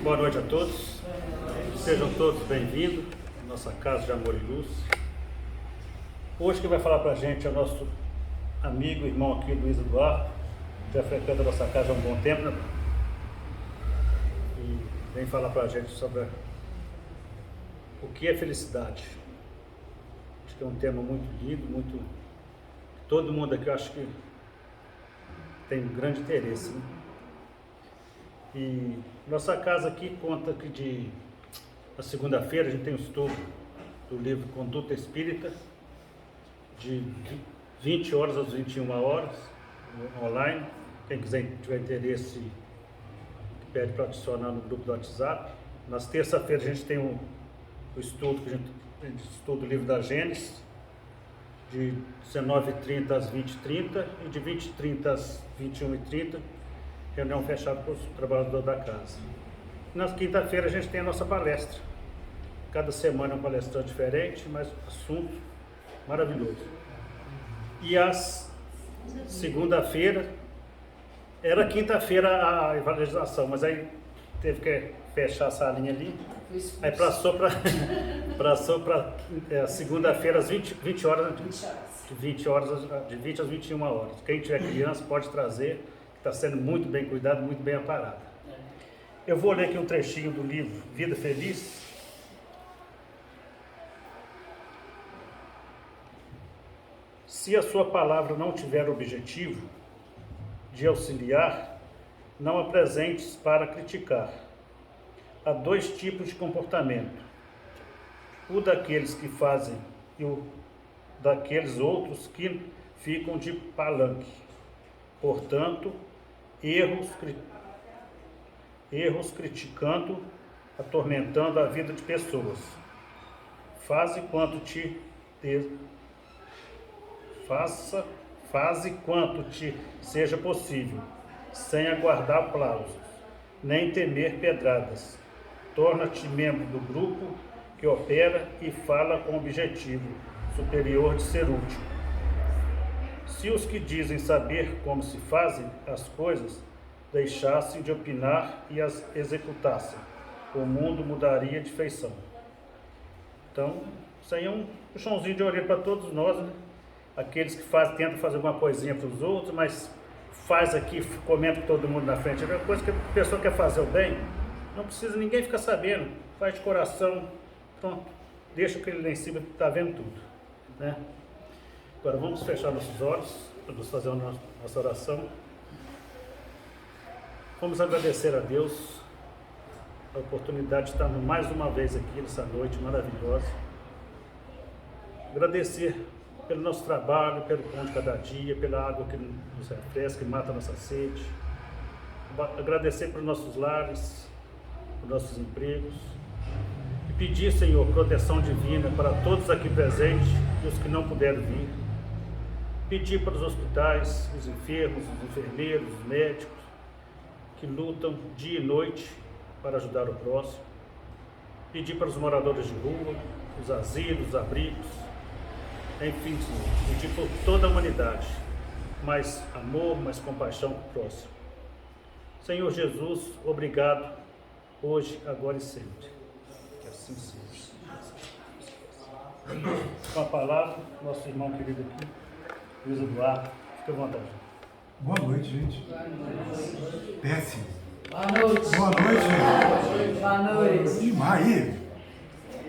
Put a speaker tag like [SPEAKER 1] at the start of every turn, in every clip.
[SPEAKER 1] Boa noite a todos, sejam todos bem-vindos à nossa casa de amor e luz. Hoje quem vai falar para a gente é o nosso amigo, irmão aqui, Luiz Eduardo, que já frequenta a nossa casa há um bom tempo, né? E vem falar para a gente sobre o que é felicidade. Acho que é um tema muito lindo, todo mundo aqui eu acho que tem um grande interesse, né? E nossa casa aqui conta que na segunda-feira a gente tem um estudo do livro Conduta Espírita, de 20 horas às 21 horas, online. Quem quiser, tiver interesse, pede para adicionar no grupo do WhatsApp. Nas terça-feiras a gente tem o estudo, que a gente estuda o livro da Gênesis, de 19h30 às 20h30 e de 20h30 às 21h30, reunião fechada para os trabalhadores da casa. Na quinta-feira a gente tem a nossa palestra. Cada semana é um palestrante diferente, mas assunto maravilhoso. E às segunda-feira, era quinta-feira a evangelização, mas aí teve que fechar a salinha ali. Aí passou para segunda-feira às 20 horas, de 20 às 21 horas. Quem tiver criança pode trazer, está sendo muito bem cuidado, muito bem aparado. Eu vou ler aqui um trechinho do livro Vida Feliz. Se a sua palavra não tiver objetivo de auxiliar, não apresentes para criticar. Há dois tipos de comportamento: o daqueles que fazem e o daqueles outros que ficam de palanque. Portanto, erros criticando, atormentando a vida de pessoas. Faze quanto te seja possível, sem aguardar aplausos, nem temer pedradas. Torna-te membro do grupo que opera e fala com o objetivo superior de ser útil. Se os que dizem saber como se fazem as coisas deixassem de opinar e as executassem, o mundo mudaria de feição. Então, isso aí é um puxãozinho de orelha para todos nós, né? Aqueles que tentam fazer alguma coisinha para os outros, mas faz aqui, comenta com todo mundo na frente. É uma coisa que a pessoa quer fazer o bem, não precisa ninguém ficar sabendo, faz de coração, pronto, deixa aquele lá em cima que está vendo tudo, né? Agora vamos fechar nossos olhos, vamos fazer a nossa oração. Vamos agradecer a Deus a oportunidade de estarmos mais uma vez aqui nessa noite maravilhosa. Agradecer pelo nosso trabalho, pelo pão de cada dia, pela água que nos refresca, que mata a nossa sede. Agradecer pelos nossos lares, pelos nossos empregos. E pedir, Senhor, proteção divina para todos aqui presentes e os que não puderam vir. Pedir para os hospitais, os enfermos, os enfermeiros, os médicos, que lutam dia e noite para ajudar o próximo. Pedir para os moradores de rua, os asilos, os abrigos, enfim, Senhor, pedir por toda a humanidade, mais amor, mais compaixão para o próximo. Senhor Jesus, obrigado, hoje, agora e sempre. Que assim seja. Com a palavra, nosso irmão querido aqui, Luiz Eduardo, fique à vontade.
[SPEAKER 2] Boa noite, gente. Péssimo.
[SPEAKER 3] Boa noite.
[SPEAKER 2] Boa noite, gente.
[SPEAKER 3] Boa noite.
[SPEAKER 2] Demais.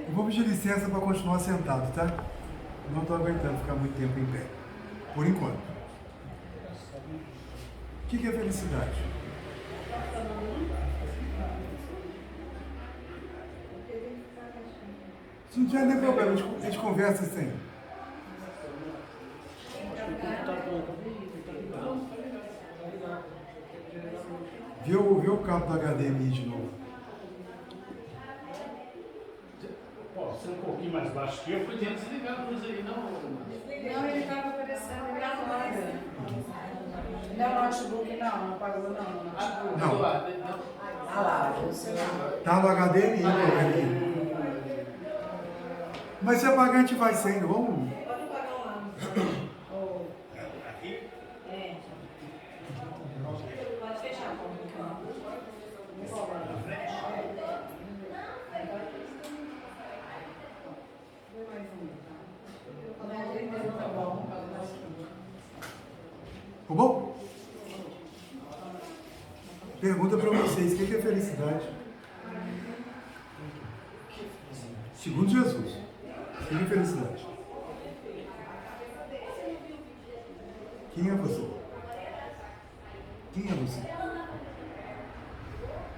[SPEAKER 2] Eu vou pedir licença para continuar sentado, tá? Não estou aguentando ficar muito tempo em pé. Por enquanto. O que é felicidade? Se não tiver nem problema, a gente conversa sem. Vê o cabo do HDMI de novo.
[SPEAKER 1] Pode ser um pouquinho mais baixo que eu.
[SPEAKER 4] Podia desligar a luz aí, não?
[SPEAKER 3] Não, ele estava aparecendo gravado. Não, notebook não apagou não. Notebook.
[SPEAKER 2] Não.
[SPEAKER 3] Ah lá, o seu.
[SPEAKER 2] Tá no HDMI, ali. Mas se apagar, a gente vai sem, vamos?
[SPEAKER 3] Pode apagar lá.
[SPEAKER 1] Aqui?
[SPEAKER 3] É. Pode fechar a porta.
[SPEAKER 2] Pergunta para vocês, o que é felicidade? Segundo Jesus, o que é felicidade? Quem é você? Quem é você?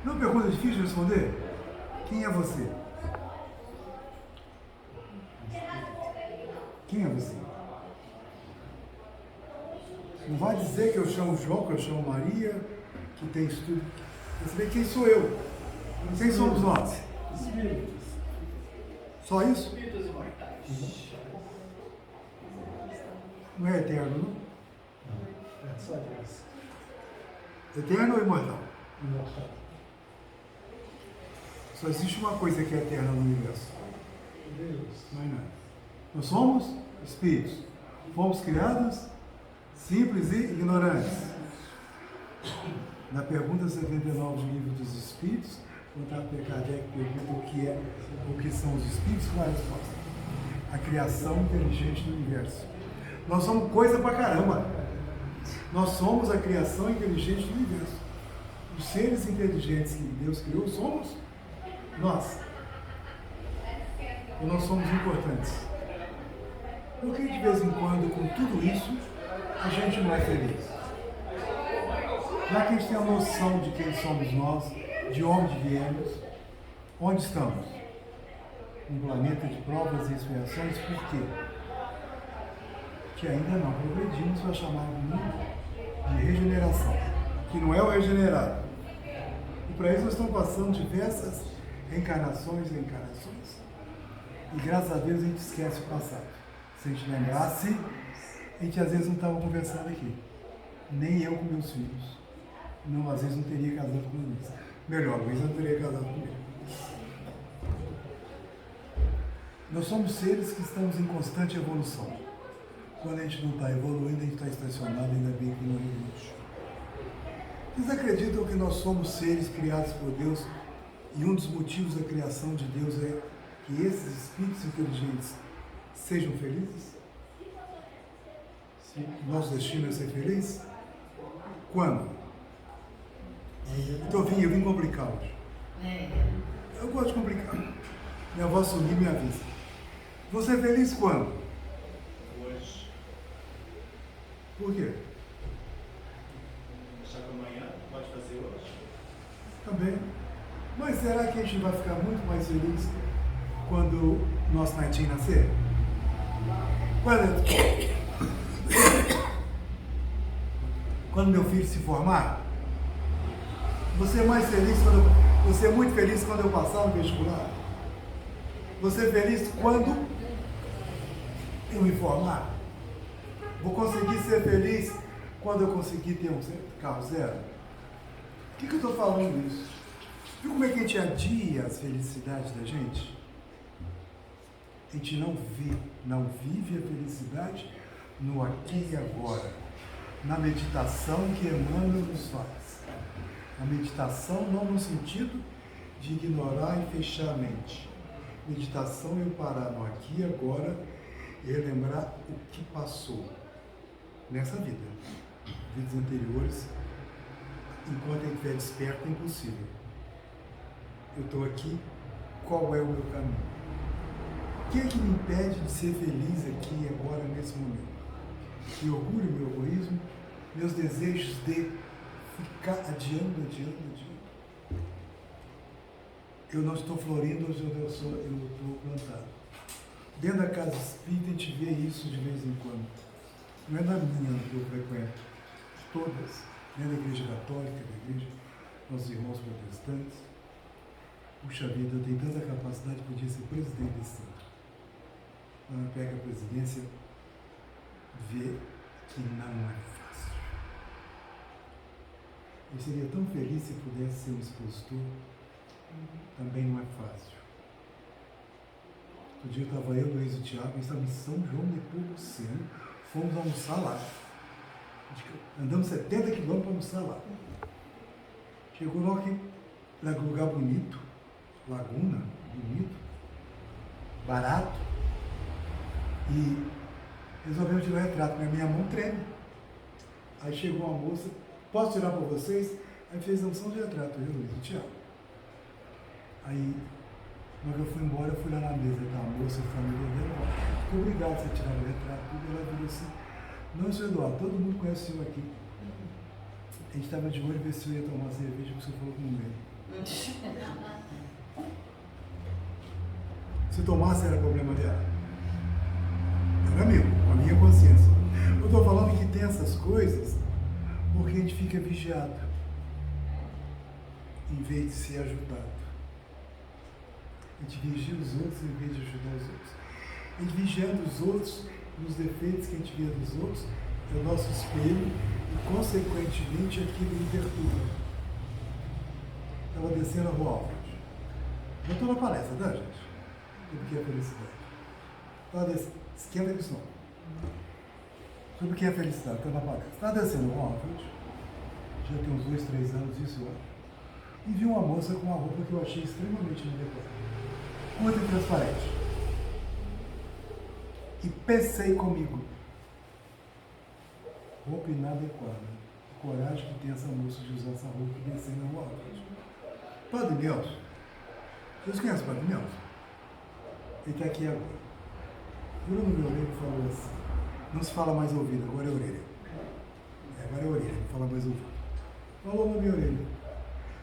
[SPEAKER 2] Não é uma pergunta difícil de responder? Quem é você? Quem é você? Não vai dizer que eu chamo João, que eu chamo Maria, que tem estudo. Quer saber quem sou eu? Quem somos nós?
[SPEAKER 4] Espíritos.
[SPEAKER 2] Só isso?
[SPEAKER 4] Espíritos imortais.
[SPEAKER 2] Não é eterno, não?
[SPEAKER 4] É só Deus.
[SPEAKER 2] Eterno ou imortal?
[SPEAKER 4] Imortal.
[SPEAKER 2] Só existe uma coisa que é eterna no universo.
[SPEAKER 4] Deus.
[SPEAKER 2] Não é nada. Nós somos espíritos. Fomos criados simples e ignorantes. Na pergunta 79 do Livro dos Espíritos, quando Allan Kardec pergunta o que são os espíritos, qual é a resposta? A criação inteligente do universo. Nós somos coisa pra caramba. Nós somos a criação inteligente do universo. Os seres inteligentes que Deus criou somos nós. E nós somos importantes. Por que de vez em quando, com tudo isso, a gente não é feliz? Já que a gente tem a noção de quem somos nós, de onde viemos, onde estamos? Um planeta de provas e expiações, por quê? Que ainda não progredimos para chamar o mundo de regeneração, que não é o regenerado. E para isso nós estamos passando diversas reencarnações e encarnações. E graças a Deus a gente esquece o passado. Se a gente lembrasse, a gente às vezes não estava conversando aqui. Nem eu com meus filhos. Não, às vezes não teria casado com a Luísa. Melhor, a Luísa não teria casado comigo. Nós somos seres que estamos em constante evolução. Quando a gente não está evoluindo, a gente está estacionado, ainda bem que não evolui. Vocês acreditam que nós somos seres criados por Deus e um dos motivos da criação de Deus é que esses espíritos inteligentes sejam felizes? Sim. Nosso destino é ser feliz? Quando? Então eu vim complicar hoje. Eu gosto de complicar. Minha avó sumiu e me avisa. Você é feliz quando?
[SPEAKER 5] Hoje.
[SPEAKER 2] Por quê?
[SPEAKER 5] Deixar para amanhã, pode fazer hoje.
[SPEAKER 2] Também. Mas será que a gente vai ficar muito mais feliz quando nosso netinho nascer? Quando meu filho se formar? Você é mais feliz você é muito feliz quando eu passar no vestibular? Você é feliz quando eu me formar? Vou conseguir ser feliz quando eu conseguir ter um carro zero? Por que eu estou falando isso? Viu como é que a gente adia as felicidades da gente? A gente não vive a felicidade no aqui e agora, na meditação que Emmanuel nos faz. A meditação não no sentido de ignorar e fechar a mente. Meditação é eu parar no aqui e agora e relembrar o que passou nessa vida. Vidas anteriores, enquanto a gente estiver desperto, é impossível. Eu estou aqui, qual é o meu caminho? O que é que me impede de ser feliz aqui e agora, nesse momento? Meu orgulho, meu egoísmo, meus desejos de ficar adiando. Eu não estou florindo, eu estou plantado. Dentro da casa espírita a gente vê isso de vez em quando. Não é da minha que eu frequento, todas. Dentro da igreja católica, da igreja, nossos irmãos protestantes. Puxa vida, eu tenho tanta capacidade, podia ser presidente desse centro. Quando pega a presidência, vê que não é fácil. Eu seria tão feliz se pudesse ser um expositor. Também não é fácil. Outro dia estava eu, Luiz e o Thiago, estávamos em São João Nepomuceno, fomos almoçar lá. Andamos 70 quilômetros para almoçar lá. Chegou lá aqui, lugar bonito, laguna, bonito, barato, e resolvemos tirar o retrato, mas minha mão treme. Aí chegou uma moça, posso tirar para vocês? Aí fez a unção de retrato, eu, Luiz, o Tiago. Aí, na hora que eu fui embora, eu fui lá na mesa da moça, a família dela, ficou obrigado a você tirar o retrato, tudo. Ela virou assim, não, senhor Eduardo, todo mundo conhece o senhor aqui. A gente estava de olho ver se eu ia tomar cerveja, porque o senhor falou que não veio. Se tomasse era problema dela. Era meu, com a minha consciência. Eu estou falando que tem essas coisas porque a gente fica vigiado em vez de ser ajudado. A gente vigia os outros em vez de ajudar os outros. A gente vigiando os outros nos defeitos que a gente vê dos outros, é o nosso espelho e, consequentemente, aquilo me perturba. Estava descendo a rua Alfred. Eu estou na palestra, tá, gente? Sobre o que é felicidade. Estava descendo. Esquenta isso não. Sobre o que é felicidade, estou na palestra. Estava descendo a rua Alfred. Já tem uns 2, 3 anos isso, eu acho. E vi uma moça com uma roupa que eu achei extremamente inadequada. Muito transparente. E pensei comigo, roupa inadequada. A coragem que tem essa moça de usar essa roupa e descer na rua. Padre Nelson. Vocês conhecem o Padre Nelson? Ele está aqui agora. Juro no meu orelha e falou assim, não se fala mais ouvido, agora é orelha. Agora é orelha, não fala mais ouvido. Falou na minha orelha.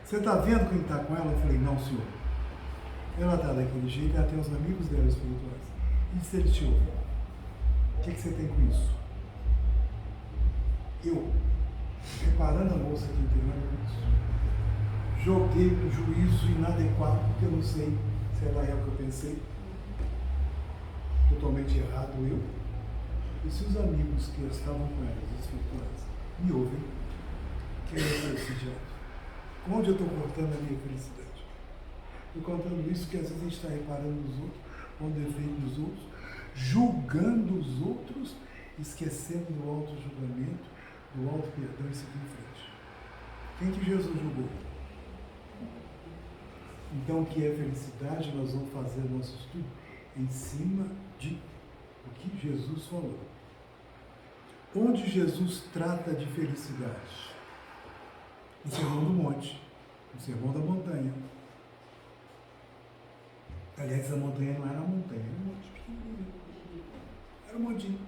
[SPEAKER 2] Você está vendo quem está com ela? Eu falei, não, senhor. Ela está daquele jeito, ela tem os amigos dela espirituais. E se ele te ouve? O que você tem com isso? Eu, reparando a moça que entendeu isso, joguei um juízo inadequado, porque eu não sei se ela é o que eu pensei. Totalmente errado eu. E se os amigos que estavam com ela, os espirituais, me ouvem, quem é esse diabo? Onde eu estou cortando a minha felicidade? Estou contando isso que às vezes a gente está reparando nos outros, com defeito nos outros, julgando os outros, esquecendo do auto-julgamento, do auto-perdão e seguir em frente. Quem que Jesus julgou? Então, o que é felicidade? Nós vamos fazer nosso estudo em cima de o que Jesus falou. Onde Jesus trata de felicidade? No Sermão do Monte, no Sermão da Montanha. Aliás, a montanha não era a montanha, era um monte pequenininho. Era um montinho.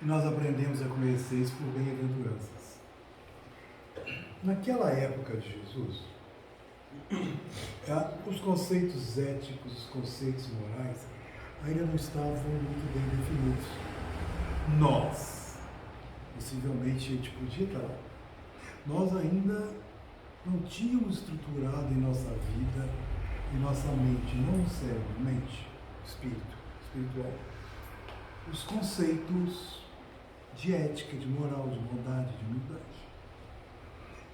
[SPEAKER 2] E nós aprendemos a conhecer isso por bem-aventuranças. Naquela época de Jesus, os conceitos éticos, os conceitos morais, ainda não estavam muito bem definidos. Nós, possivelmente a gente podia estar lá, nós ainda não tínhamos estruturado em nossa vida, em nossa mente, não o cérebro, mente, espiritual, os conceitos de ética, de moral, de bondade, de humildade.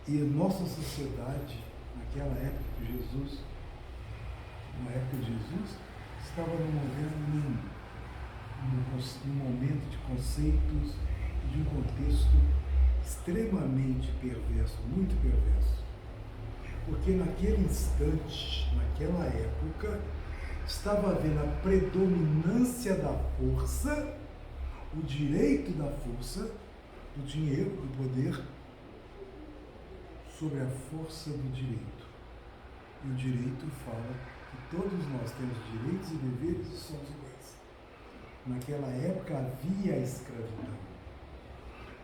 [SPEAKER 2] E a nossa sociedade, naquela época de Jesus, estava num momento de conceitos, de um contexto extremamente perverso, muito perverso. Porque naquele instante, naquela época, estava havendo a predominância da força, o direito da força, do dinheiro, do poder, sobre a força do direito. E o direito fala que todos nós temos direitos e deveres e somos iguais. Naquela época havia a escravidão.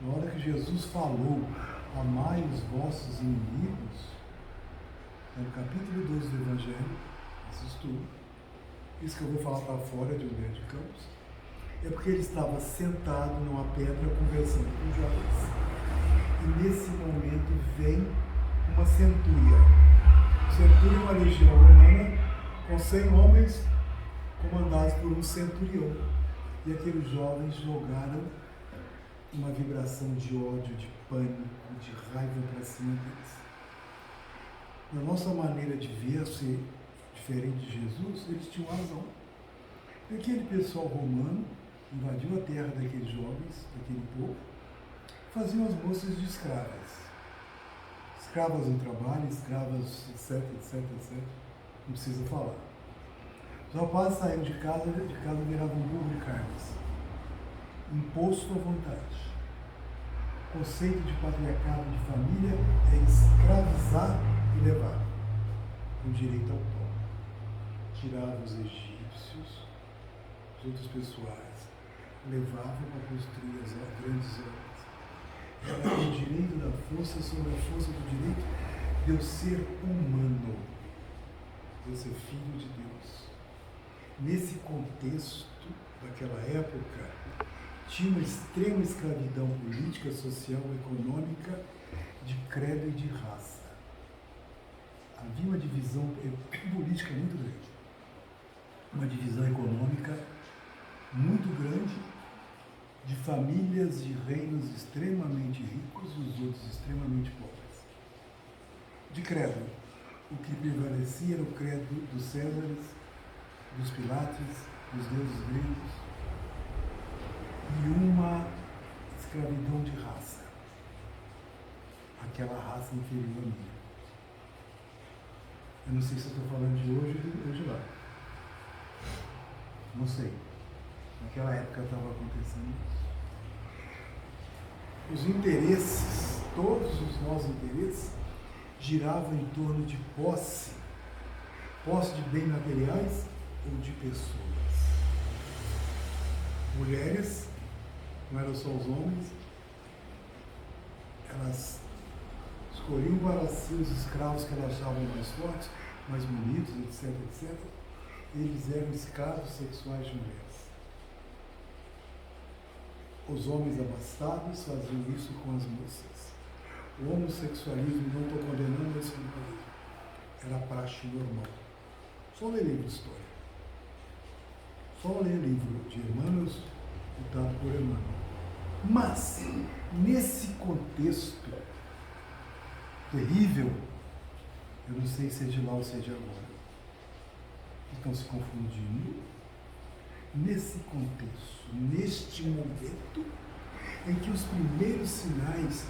[SPEAKER 2] Na hora que Jesus falou, amai os vossos inimigos, no capítulo 12 do Evangelho, esse estudo, isso que eu vou falar para fora de Humberto de Campos, é porque ele estava sentado numa pedra conversando com os jovens. E nesse momento vem uma centúria. Centúria é uma legião romana com 100 homens comandados por um centurião. E aqueles jovens jogaram uma vibração de ódio, de pânico, de raiva para cima deles. Na nossa maneira de ver ser diferente de Jesus, eles tinham razão. Aquele pessoal romano invadiu a terra daqueles jovens, daquele povo, faziam as moças de escravas. Escravas no trabalho, escravas, etc, etc, etc. Não precisa falar. Os rapazes saíam de casa viravam um burro de carnes. Imposto à vontade. O conceito de patriarcado de família é escravizar e levar com direito ao pão. Tirava os egípcios, os outros pessoais, levavam para construir as grandes obras. Era o direito da força sobre a força do direito de eu ser humano, de eu ser filho de Deus. Nesse contexto daquela época, tinha uma extrema escravidão política, social, econômica, de credo e de raça. Havia uma divisão política muito grande, uma divisão econômica muito grande, de famílias de reinos extremamente ricos e os outros extremamente pobres. De credo, o que prevalecia era o credo dos Césares, dos Pilates, dos deuses gregos, e uma escravidão de raça, aquela raça inferior a minha. Eu não sei se eu estou falando de hoje ou de lá. Não sei. Naquela época estava acontecendo isso. Os interesses, todos os nossos interesses, giravam em torno de posse de bens materiais ou de pessoas. Mulheres, não eram só os homens, elas escolhiam para si os escravos que elas achavam mais fortes, mais bonitos, etc, etc. Eles eram escravos sexuais de mulheres. Os homens abastados faziam isso com as moças. O homossexualismo, não estou condenando esse homossexualismo, era praxe normal. Só ler livro de história. Só ler livro de Emmanuel, ditado por Emmanuel. Mas, nesse contexto terrível, eu não sei se é de lá ou se é de agora, estão se confundindo, nesse contexto, neste momento em que os primeiros sinais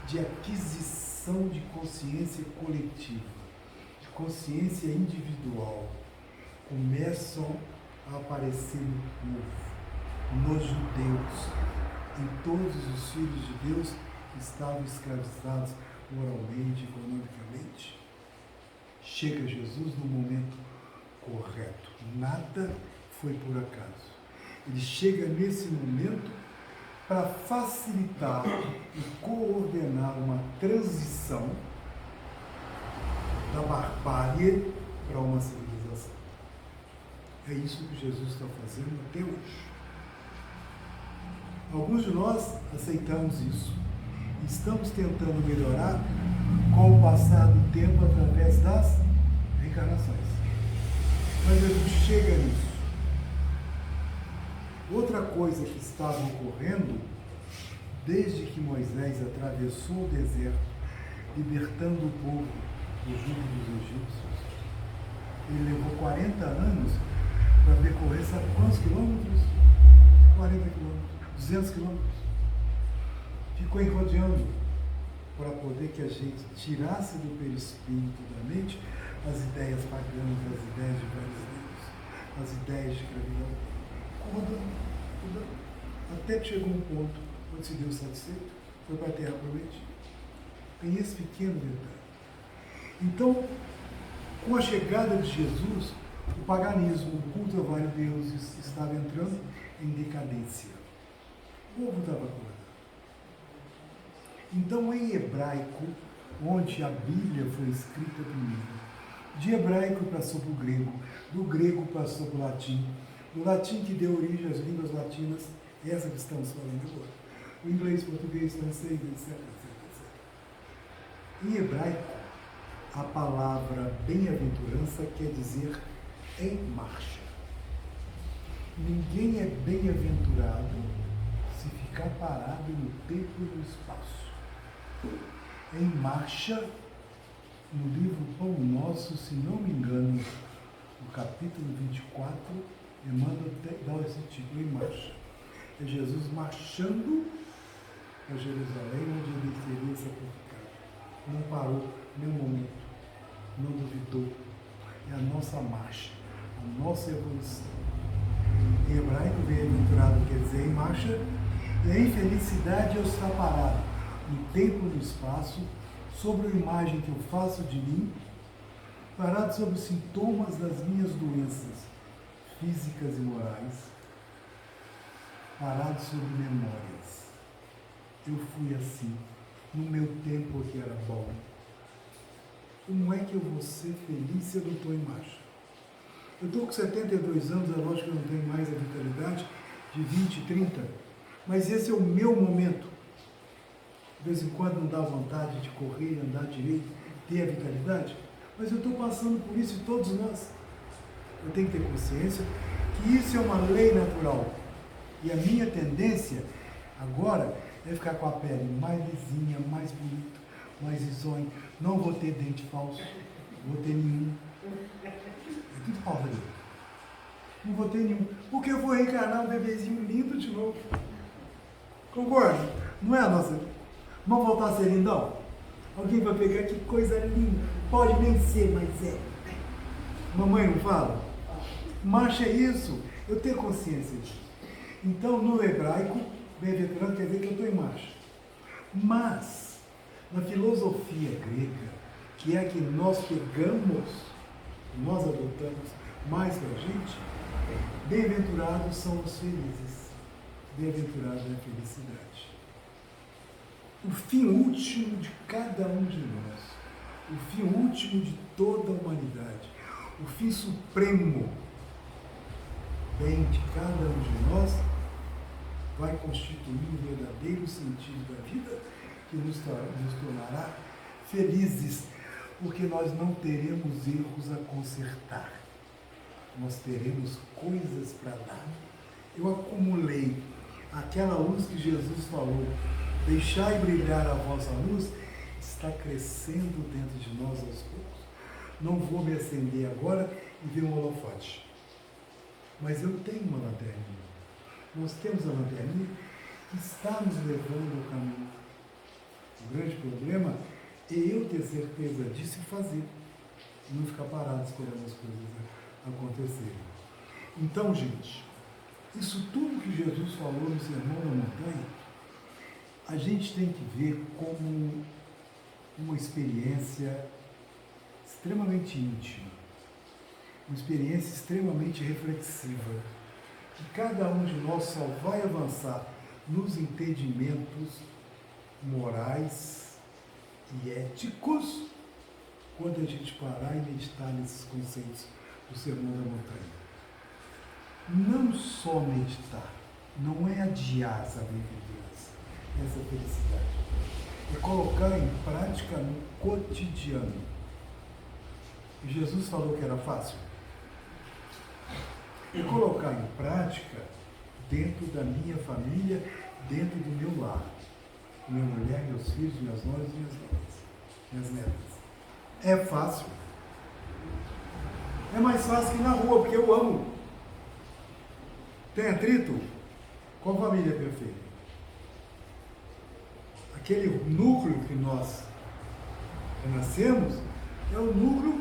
[SPEAKER 2] de aquisição de consciência coletiva, de consciência individual, começam a aparecer no povo, nos judeus, em todos os filhos de Deus que estavam escravizados moralmente, economicamente. Chega Jesus no momento correto. Nada foi por acaso. Ele chega nesse momento para facilitar e coordenar uma transição da barbárie para uma civilização. É isso que Jesus está fazendo até hoje. Alguns de nós aceitamos isso. Estamos tentando melhorar com o passar do tempo através das reencarnações. Mas Jesus chega nisso. Outra coisa que estava ocorrendo, desde que Moisés atravessou o deserto, libertando o povo do jugo dos egípcios, ele levou 40 anos para percorrer, sabe quantos quilômetros? 40 quilômetros, 200 quilômetros. Ficou enrodeando para poder que a gente tirasse do perispírito da mente as ideias pagãs, as ideias de vários deuses, as ideias de escravidão, rodando, até que chegou um ponto onde se deu satisfeito, foi para a terra prometida. Tem esse pequeno detalhe. Então, com a chegada de Jesus, o paganismo, o culto a vários deuses estava entrando em decadência. O povo estava acordado. Então, em hebraico, onde a Bíblia foi escrita primeiro, de hebraico passou para o grego, do grego passou para o latim, do latim que deu origem às línguas latinas, essa que estamos falando agora. O inglês, português, francês, etc, etc, etc. Em hebraico, a palavra bem-aventurança quer dizer em marcha. Ninguém é bem-aventurado se ficar parado no tempo e no espaço. Em marcha, no livro Pão Nosso, se não me engano, no capítulo 24, Emmanuel dá esse título, em marcha. É Jesus marchando para Jerusalém, onde ele seria sacrificado. Não parou nenhum momento, não duvidou. É a nossa marcha, a nossa evolução. Em hebraico, bem-aventurado quer dizer em marcha, e em felicidade eu estar parado. no tempo e no espaço, sobre a imagem que eu faço de mim, parado sobre os sintomas das minhas doenças físicas e morais, parado sobre memórias. Eu fui assim, no meu tempo que era bom. Como é que eu vou ser feliz se eu não estou em marcha? Eu estou com 72 anos, é lógico que eu não tenho mais a vitalidade de 20, 30, mas esse é o meu momento. De vez em quando não dá vontade de correr, andar direito, ter a vitalidade, mas eu estou passando por isso e todos nós. Eu tenho que ter consciência que isso é uma lei natural. E a minha tendência agora é ficar com a pele mais lisinha, mais bonita, mais risonha. Não vou ter dente falso, não vou ter nenhum. É tudo falta dele. Não vou ter nenhum. Porque eu vou reencarnar um bebezinho lindo de novo. Concorda? Não é a nossa? Vamos voltar a ser lindão? Alguém vai pegar, que coisa linda. Pode nem ser, mas é. Mamãe não fala? Marcha é isso. Eu tenho consciência disso. Então, no hebraico, bem-aventurado quer dizer que eu estou em marcha. Mas, na filosofia grega, que é a que nós pegamos, nós adotamos mais para a gente, bem-aventurados são os felizes. Bem-aventurado é a felicidade. O fim último de cada um de nós, o fim último de toda a humanidade, o fim supremo bem de cada um de nós vai constituir o verdadeiro sentido da vida que nos tornará felizes, porque nós não teremos erros a consertar, nós teremos coisas para dar. Eu acumulei aquela luz que Jesus falou, deixai brilhar a vossa luz, está crescendo dentro de nós aos poucos. Não vou me acender agora e ver um holofote. Mas eu tenho uma lanterninha. Nós temos a lanterninha que está nos levando ao caminho. O grande problema é eu ter certeza disso e fazer. E não ficar parado esperando as coisas acontecerem. Então, gente, isso tudo que Jesus falou no Sermão da Montanha, a gente tem que ver como uma experiência extremamente íntima, uma experiência extremamente reflexiva, que cada um de nós só vai avançar nos entendimentos morais e éticos quando a gente parar e meditar nesses conceitos do Sermão da Montanha. Não só meditar, não é adiar essa bem-aventurança, essa felicidade. É colocar em prática no cotidiano. E Jesus falou que era fácil. É colocar em prática dentro da minha família, dentro do meu lar. Minha mulher, meus filhos, minhas noras e minhas netas. É fácil. É mais fácil que na rua, porque eu amo. Tem atrito? Qual família é perfeita? Aquele núcleo que nós nascemos é o núcleo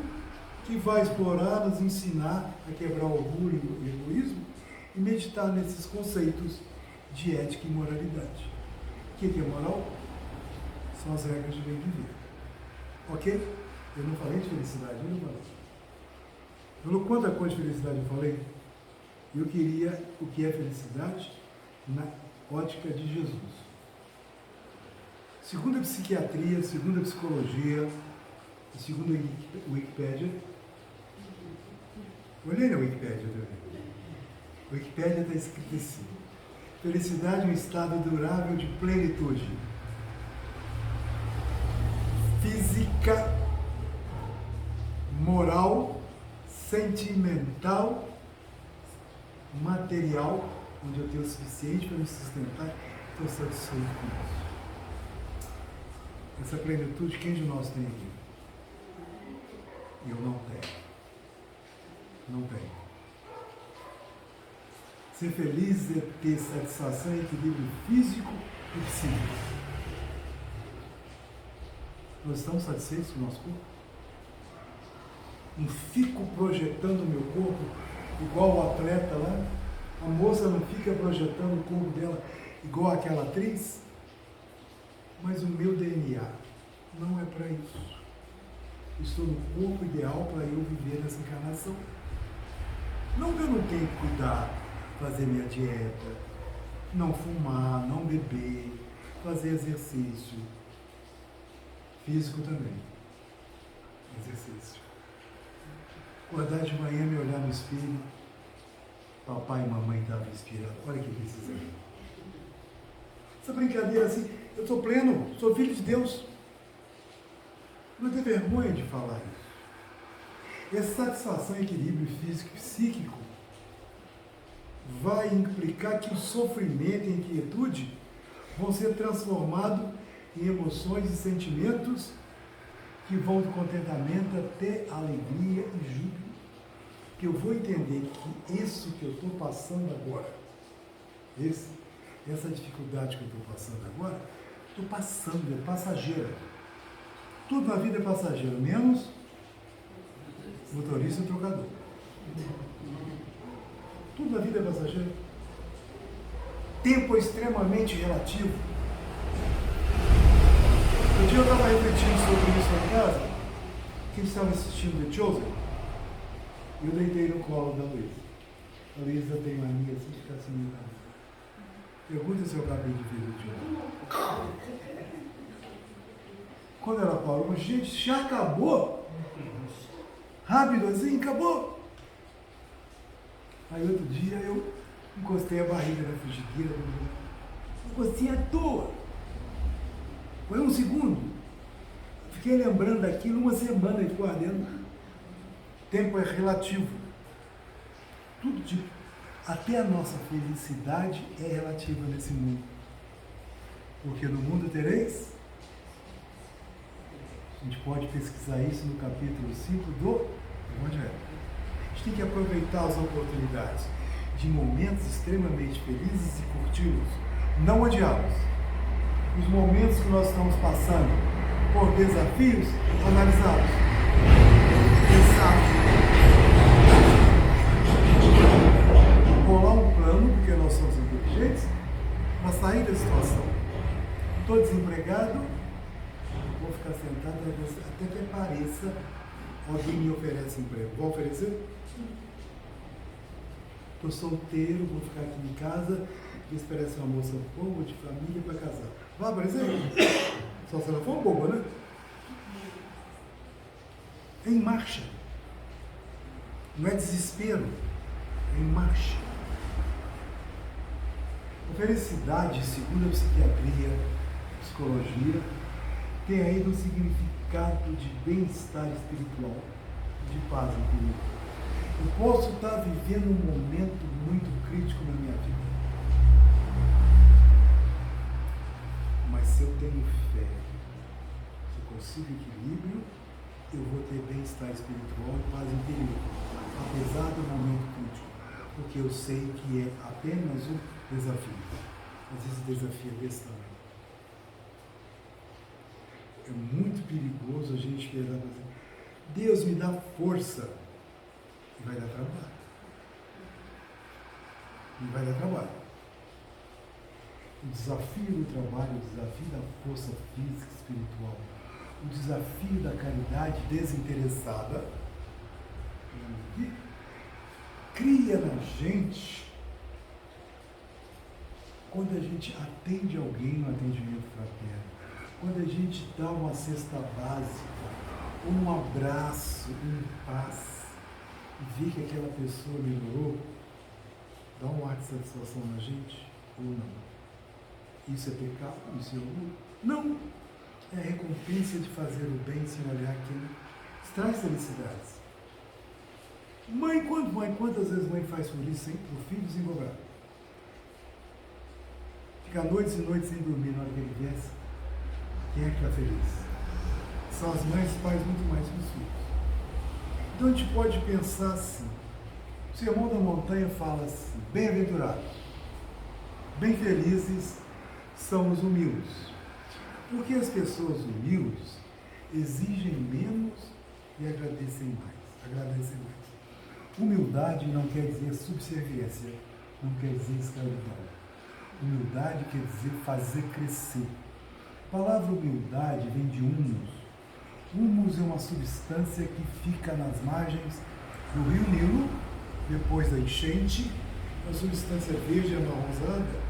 [SPEAKER 2] que vai explorar, nos ensinar a quebrar o orgulho e o egoísmo e meditar nesses conceitos de ética e moralidade. O que é moral? São as regras de bem viver. Ok? Eu não falei de felicidade, eu não falei. Falou quanta coisa de felicidade eu falei? Eu queria o que é felicidade na ótica de Jesus. Segundo a psiquiatria, segundo a psicologia, segundo a Wikipédia, olhei na Wikipédia também. A Wikipédia está escrito assim: felicidade é um estado durável de plenitude física, moral, sentimental, material, onde eu tenho o suficiente para me sustentar e estou satisfeito com isso. Essa plenitude, quem de nós tem aqui? Eu não tenho. Não tenho. Ser feliz é ter satisfação e equilíbrio físico e psíquico. Nós estamos satisfeitos com o nosso corpo? Não fico projetando o meu corpo igual o atleta lá? A moça não fica projetando o corpo dela igual aquela atriz? Mas o meu DNA não é para isso. Estou no corpo ideal para eu viver nessa encarnação. Não que eu não tenha que cuidar, fazer minha dieta, não fumar, não beber, fazer exercício. Físico também. Exercício. Acordar de manhã, me olhar no espelho. Papai e mamãe estavam inspirados. Olha que precisa. Essa brincadeira assim, eu sou pleno, sou filho de Deus. Não tenho vergonha de falar isso. Essa satisfação e equilíbrio físico e psíquico vai implicar que o sofrimento e a inquietude vão ser transformados em emoções e sentimentos que vão do contentamento até alegria e júbilo. Que eu vou entender que isso que eu estou passando agora, essa dificuldade que eu estou passando agora, estou passando, é passageira. Tudo na vida é passageiro, menos motorista e trocador. Tudo na vida é passageiro. Tempo é extremamente relativo. Um dia eu estava refletindo sobre isso em casa, que eles estavam assistindo The Chosen, e eu deitei no colo da Luísa. A Luísa tem mania assim de ficar assim meio rápido. Pergunta se eu acabei de ver The Chosen. Quando ela parou, gente, já acabou? Rápido assim, acabou? Aí outro dia eu encostei a barriga na frigideira, encostei à toa. Foi um segundo. Fiquei lembrando daquilo uma semana e ficou ardendo. Tempo é relativo. Tudo tipo. Até a nossa felicidade é relativa nesse mundo. Porque no mundo tereis. A gente pode pesquisar isso no capítulo 5 do Evangelho. A gente tem que aproveitar as oportunidades de momentos extremamente felizes e curti-los, não odiá-los. Os momentos que nós estamos passando por desafios, analisá-los, pensar, bolar um plano, porque nós somos inteligentes, para sair da situação. Estou desempregado, vou ficar sentado até que apareça alguém me oferece emprego. Vou oferecer? Estou solteiro, vou ficar aqui em casa, esperar essa uma moça boa, de família, para casar. Vai aparecer? Só se ela for boa, né? É em marcha. Não é desespero, é em marcha. A felicidade, segundo a psiquiatria, psicologia, tem ainda um significado de bem-estar espiritual, de paz interior. Eu posso estar vivendo um momento muito crítico na minha vida, mas se eu tenho fé, se eu consigo equilíbrio, eu vou ter bem-estar espiritual e paz interior, apesar do momento crítico, porque eu sei que é apenas um desafio. Mas esse desafio é desse tamanho. É muito perigoso a gente esperar, Deus me dá força, e vai dar trabalho. E vai dar trabalho. O desafio do trabalho, o desafio da força física e espiritual, o desafio da caridade desinteressada, cria na gente, quando a gente atende alguém no atendimento fraterno, quando a gente dá uma cesta básica, um abraço, um paz, e vê que aquela pessoa melhorou, dá um ar de satisfação na gente ou não? Isso é pecado? Isso é orgulho? Não! É a recompensa de fazer o bem sem olhar quem traz felicidades. Mãe, quantas vezes mãe faz por isso, por filhos sem cobrar? Fica noites e noites sem dormir na hora que ele viesse. Quem é que está feliz? São as mães e pais muito mais que os filhos. Então a gente pode pensar assim. O Sermão da Montanha fala assim: bem-aventurados, bem felizes são os humildes. Porque as pessoas humildes exigem menos e agradecem mais. Humildade não quer dizer subserviência, não quer dizer escravidão. Humildade quer dizer fazer crescer. A palavra humildade vem de humus. Humus é uma substância que fica nas margens do rio Nilo, depois da enchente, uma substância verde amarronzada,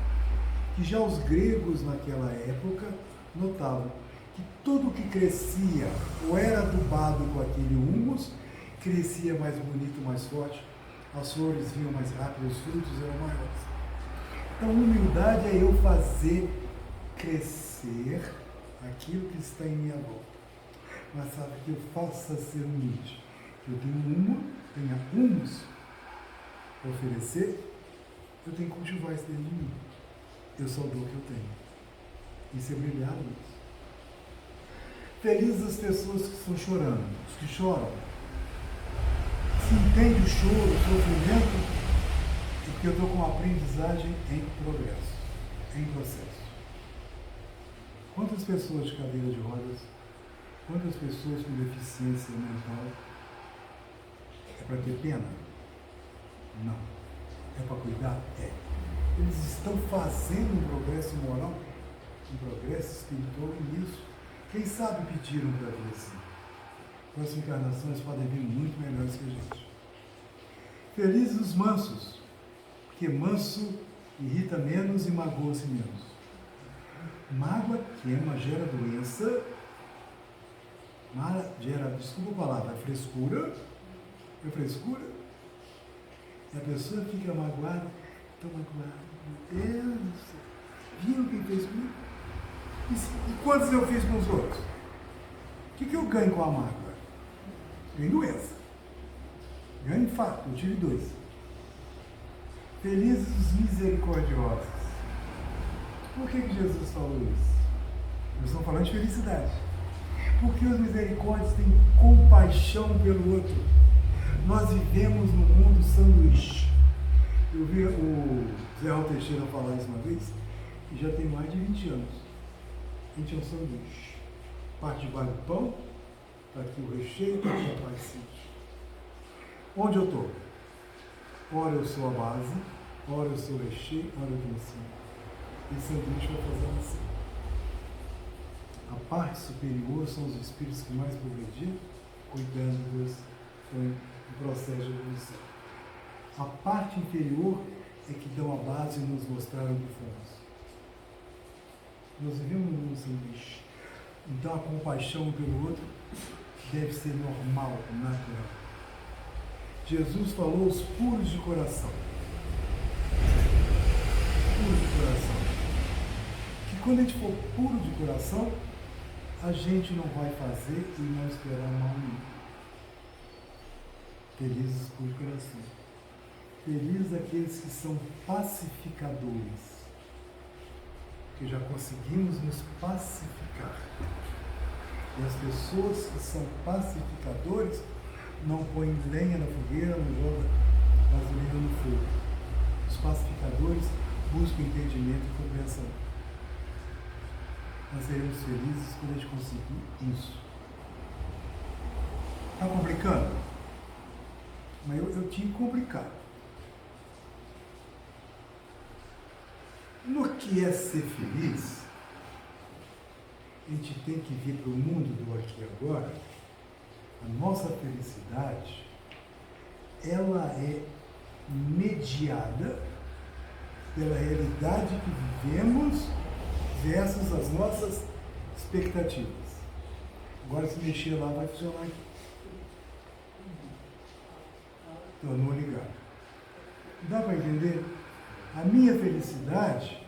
[SPEAKER 2] que já os gregos naquela época notavam que tudo que crescia ou era adubado com aquele humus, crescia mais bonito, mais forte, as flores vinham mais rápido, os frutos eram maiores. Então, humildade é eu fazer crescer aquilo que está em minha volta. Mas sabe que eu faça ser humilde. Eu tenho humus para oferecer, eu tenho que cultivar isso dentro de mim. Eu sou o dom que eu tenho. Isso é brilhar nisso. Felizes as pessoas que estão chorando, os que choram. Se entende o choro, o sofrimento, é porque eu estou com uma aprendizagem em progresso, em processo. Quantas pessoas de cadeira de rodas, quantas pessoas com deficiência mental, é para ter pena? Não. É para cuidar? É. Eles estão fazendo um progresso moral, um progresso espiritual nisso. Quem sabe pediram para vir assim. Próximas encarnações podem vir muito melhores que a gente. Felizes os mansos, porque manso irrita menos e magoa-se menos. Mágoa queima, gera doença, gera, desculpa a palavra, frescura. É frescura. E a pessoa fica magoada, tão magoada. Meu Deus do céu. Viram quem fez comigo? E quantos eu fiz com os outros? O que eu ganho com a mágoa? Ganho doença. Ganho infarto, eu tive 2. Felizes os misericordiosos. Por que Jesus falou isso? Nós estamos falando de felicidade. Porque os misericórdios têm compaixão pelo outro. Nós vivemos num mundo sanduíche. Eu vi o Zé Raul Teixeira falar isso uma vez, e já tem mais de 20 anos. A gente é um sanduíche. Parte de baixo do pão, está aqui o recheio, está aqui a parte de cima. Onde eu estou? Ora eu sou a base, ora eu sou o recheio, ora eu estou em cima. Esse sanduíche vai fazer assim. A parte superior são os espíritos que mais progrediram, cuidando do processo de evolução. A parte inferior é que dão a base e nos mostraram que fomos. Nós vivemos num sanduíche. Então a compaixão pelo outro deve ser normal, natural. Jesus falou os puros de coração. Puros de coração. Que quando a gente for puro de coração, a gente não vai fazer e não esperar mal nenhum. Felizes por coração. Felizes aqueles que são pacificadores. Porque já conseguimos nos pacificar. E as pessoas que são pacificadores não põem lenha na fogueira, não jogam gasolina no fogo. Os pacificadores buscam entendimento e compreensão. Nós seremos felizes quando a gente conseguir isso. Está complicando? Mas eu tinha que complicar. No que é ser feliz, a gente tem que vir para o mundo do aqui e agora. A nossa felicidade, ela é mediada pela realidade que vivemos versus as nossas expectativas. Agora, se mexer lá, vai funcionar aqui. Tornou ligado. Dá para entender? A minha felicidade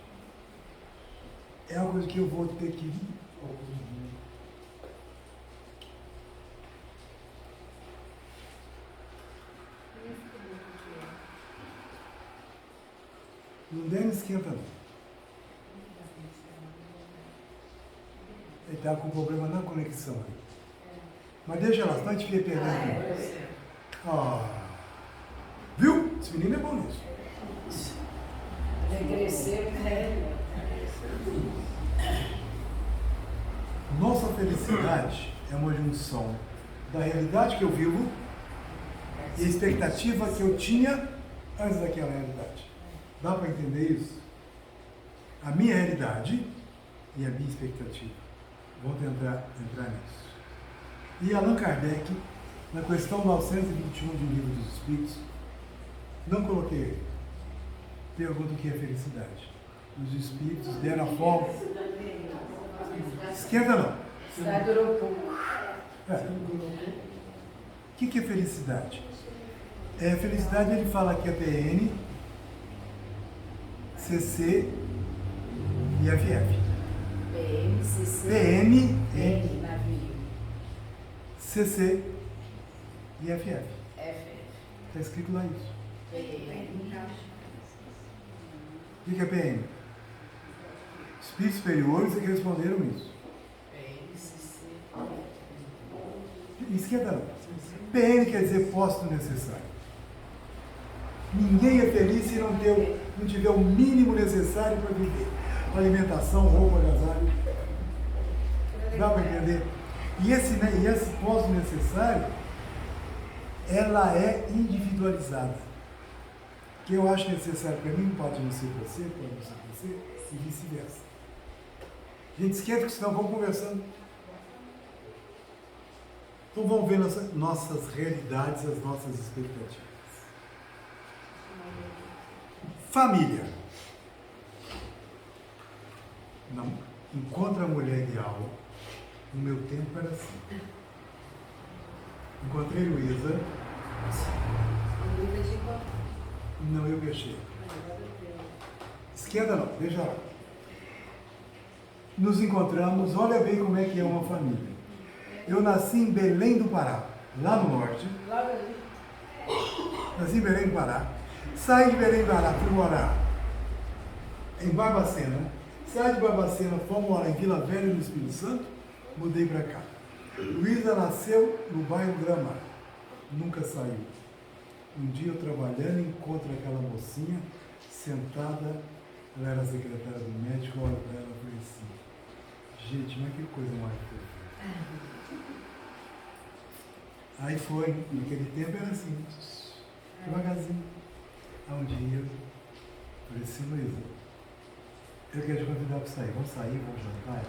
[SPEAKER 2] é algo que eu vou ter que vir. Não der, não esquenta não. Ele está com problema na conexão aí. Mas deixa lá, senão a gente fica perdendo. Viu? Esse menino é bom nisso.
[SPEAKER 3] Ele cresceu, né?
[SPEAKER 2] Nossa felicidade é uma junção da realidade que eu vivo e a expectativa que eu tinha antes daquela realidade. Dá para entender isso? A minha realidade e a minha expectativa. vão tentar entrar nisso. E Allan Kardec, na questão 921 de O Livro dos Espíritos, não coloquei ele. Pergunta o que é felicidade. Os espíritos deram a forma. Esquenta não.
[SPEAKER 3] Cidade durou pouco.
[SPEAKER 2] O que é felicidade? Felicidade, ele fala que é PN, CC e FF.
[SPEAKER 3] PM, CC.
[SPEAKER 2] PN,
[SPEAKER 3] N, navio.
[SPEAKER 2] CC e FF.
[SPEAKER 3] F.
[SPEAKER 2] Está escrito lá isso.
[SPEAKER 3] PM.
[SPEAKER 2] O que é PN? Espíritos superiores é que responderam isso.
[SPEAKER 3] PM, CC.
[SPEAKER 2] Esquenta não. PN quer dizer posto necessário. Ninguém é feliz se não tiver o mínimo necessário para viver. Alimentação, roupa, agasalho. Dá para entender? E esse posto necessário, ela é individualizada. O que eu acho necessário para mim pode não ser para você, pode não ser para você, e vice-versa. A gente esquece que senão vamos conversando. Então vamos ver nossas realidades, as nossas expectativas. Família. Não encontra a mulher ideal. No meu tempo era assim. Encontrei Luísa. Não, eu que achei. Esquerda não, deixa lá. Nos encontramos, olha bem como é que é uma família. Eu nasci em Belém do Pará, lá no norte. Nasci em Belém do Pará. Saí de Belém do Pará, fui morar em Barbacena. Saí de Barbacena, fomos morar em Vila Velha, no Espírito Santo. Mudei para cá. Luísa nasceu no bairro Gramado. Nunca saiu. Um dia eu trabalhando, encontro aquela mocinha sentada. Ela era secretária do médico. Eu olho para ela e falei assim: gente, mas que coisa mais perfeita. Aí foi, naquele tempo era assim, devagarzinho. Aí um dia eu falei assim: Luísa, eu quero te convidar para sair. Vamos sair, vamos jantar?